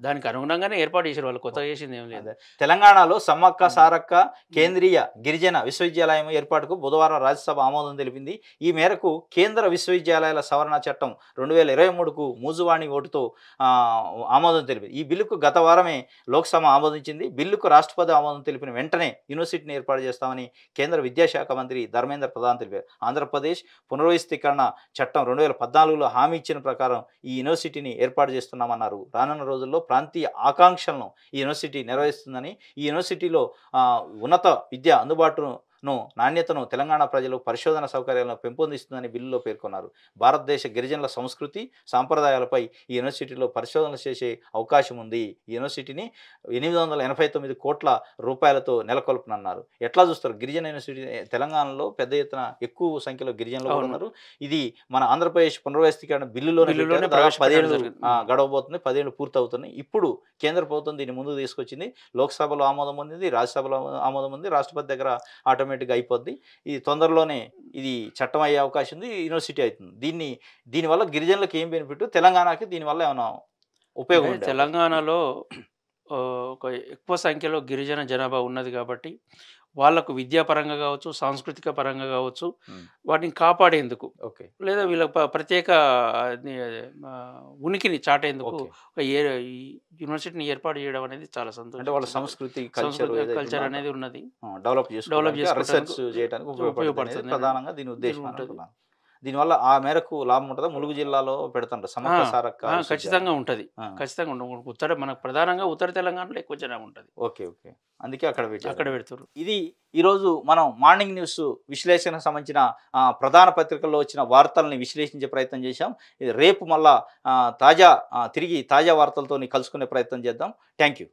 దానికి అనుగుణంగానే ఏర్పాటు చేశారు వాళ్ళు, కొత్తగా చేసింది ఏం లేదు. తెలంగాణలో సమ్మక్క సారక్క కేంద్రీయ గిరిజన విశ్వవిద్యాలయం ఏర్పాటుకు బుధవారం రాజ్యసభ ఆమోదం తెలిపింది. ఈ మేరకు కేంద్ర విశ్వవిద్యాలయాల సవరణ చట్టం 2023కు మూజువాణి ఓటుతో ఆమోదం తెలిపింది. ఈ బిల్లుకు గత వారమే లోక్సభ ఆమోదించింది. బిల్లుకు రాష్ట్రపతి ఆమోదం తెలిపిన వెంటనే యూనివర్సిటీని ఏర్పాటు చేస్తామని కేంద్ర విద్యాశాఖ మంత్రి ధర్మేంద్ర ప్రధాన్ తెలిపారు. ఆంధ్రప్రదేశ్ పునర్వ్యవస్థీకరణ చట్టం 2014లో హామీ ఇచ్చిన ప్రకారం ఈ యూనివర్సిటీని ఏర్పాటు చేస్తున్నామన్నారు. రానున్న రోజుల్లో ప్రాంతీయ ఆకాంక్షలను ఈ యూనివర్సిటీ నిర్వహిస్తుందని, ఈ యూనివర్సిటీలో ఉన్నత విద్య అందుబాటును నాణ్యతను తెలంగాణ ప్రజలు పరిశోధన సౌకర్యాలను పెంపొందిస్తుందని బిల్లులో పేర్కొన్నారు. భారతదేశ గిరిజనుల సంస్కృతి సాంప్రదాయాలపై ఈ యూనివర్సిటీలో పరిశోధనలు చేసే అవకాశం ఉంది. ఈ యూనివర్సిటీని 889 కోట్ల రూపాయలతో నెలకొల్పనున్నారు. ఎట్లా చూస్తారు గిరిజన యూనివర్సిటీ? తెలంగాణలో పెద్ద ఎత్తున ఎక్కువ సంఖ్యలో గిరిజనులు ఉన్నారు. ఇది మన ఆంధ్రప్రదేశ్ పునర్వ్యవస్థీకరణ బిల్లులోనే 10 ఏళ్ళు గడవబోతుంది, 10 ఏళ్ళు పూర్తవుతున్నాయి. ఇప్పుడు కేంద్ర ప్రభుత్వం దీన్ని ముందుకు తీసుకొచ్చింది. లోక్సభలో ఆమోదం ఉంది, రాజ్యసభలో ఆమోదం ఉంది, రాష్ట్రపతి దగ్గర ఆటోమేటిక్గా అయిపోద్ది. ఇది తొందరలోనే ఇది చట్టం అయ్యే అవకాశం ఉంది, యూనివర్సిటీ అవుతుంది. దీనివల్ల గిరిజనులకు ఏం బెనిఫిట్, తెలంగాణకి దీనివల్ల ఏమైనా ఉపయోగం? తెలంగాణలో ఒక ఎక్కువ సంఖ్యలో గిరిజన జనాభా ఉన్నది కాబట్టి వాళ్ళకు విద్యాపరంగా కావచ్చు, సాంస్కృతిక పరంగా కావచ్చు, ఉమ్, వాటిని కాపాడేందుకు ఓకే లేదా వీళ్ళ ప్రత్యేక ని ఆ, ఉనికిని చాటేందుకు ఓకే ఒక ఈ యూనివర్సిటీని ఏర్పాటు చేయడం అనేది చాలా అంటే వాళ్ళ సంతోషం. సంస్కృతి కల్చర్ సంస్కృతి ఏదైతే కల్చర్ ఉందో అనేది ఉన్నది, డెవలప్ డెవలప్ చేసుకోవడానికి రీసెర్చ్ చేసుకోవడానికి చేయడానికి ఉపయోగపడుతుంది అనేది ఉపయోగపడుతుంది ప్రధానంగా దీని దీని ఉద్దేశం అని ఉంటుంది. అనుకున్నాను. దీనివల్ల ఆ మేరకు లాభం ఉంటుందా? ములుగు జిల్లాలో పెడుతుంటారు సమగ్ర సారక్క విశ్వవిద్యాలయం. ఖచ్చితంగా ఉంటుంది, ఆ, ఖచ్చితంగా ఉంటుంది. మనకు ప్రధానంగా ఉత్తర తెలంగాణలో ఎక్కువ జనం ఉంటుంది, ఓకే ఓకే అందుకే అక్కడ పెట్టారు. అక్కడ పెడుతారు. ఇది ఈరోజు మనం మార్నింగ్ న్యూస్ విశ్లేషణకు సంబంధించిన ప్రధాన పత్రికల్లో వచ్చిన వార్తల్ని విశ్లేషించే ప్రయత్నం చేశాం. ఇది రేపు మళ్ళా తిరిగి తాజా వార్తలతో కలుసుకునే ప్రయత్నం చేద్దాం. Thank you.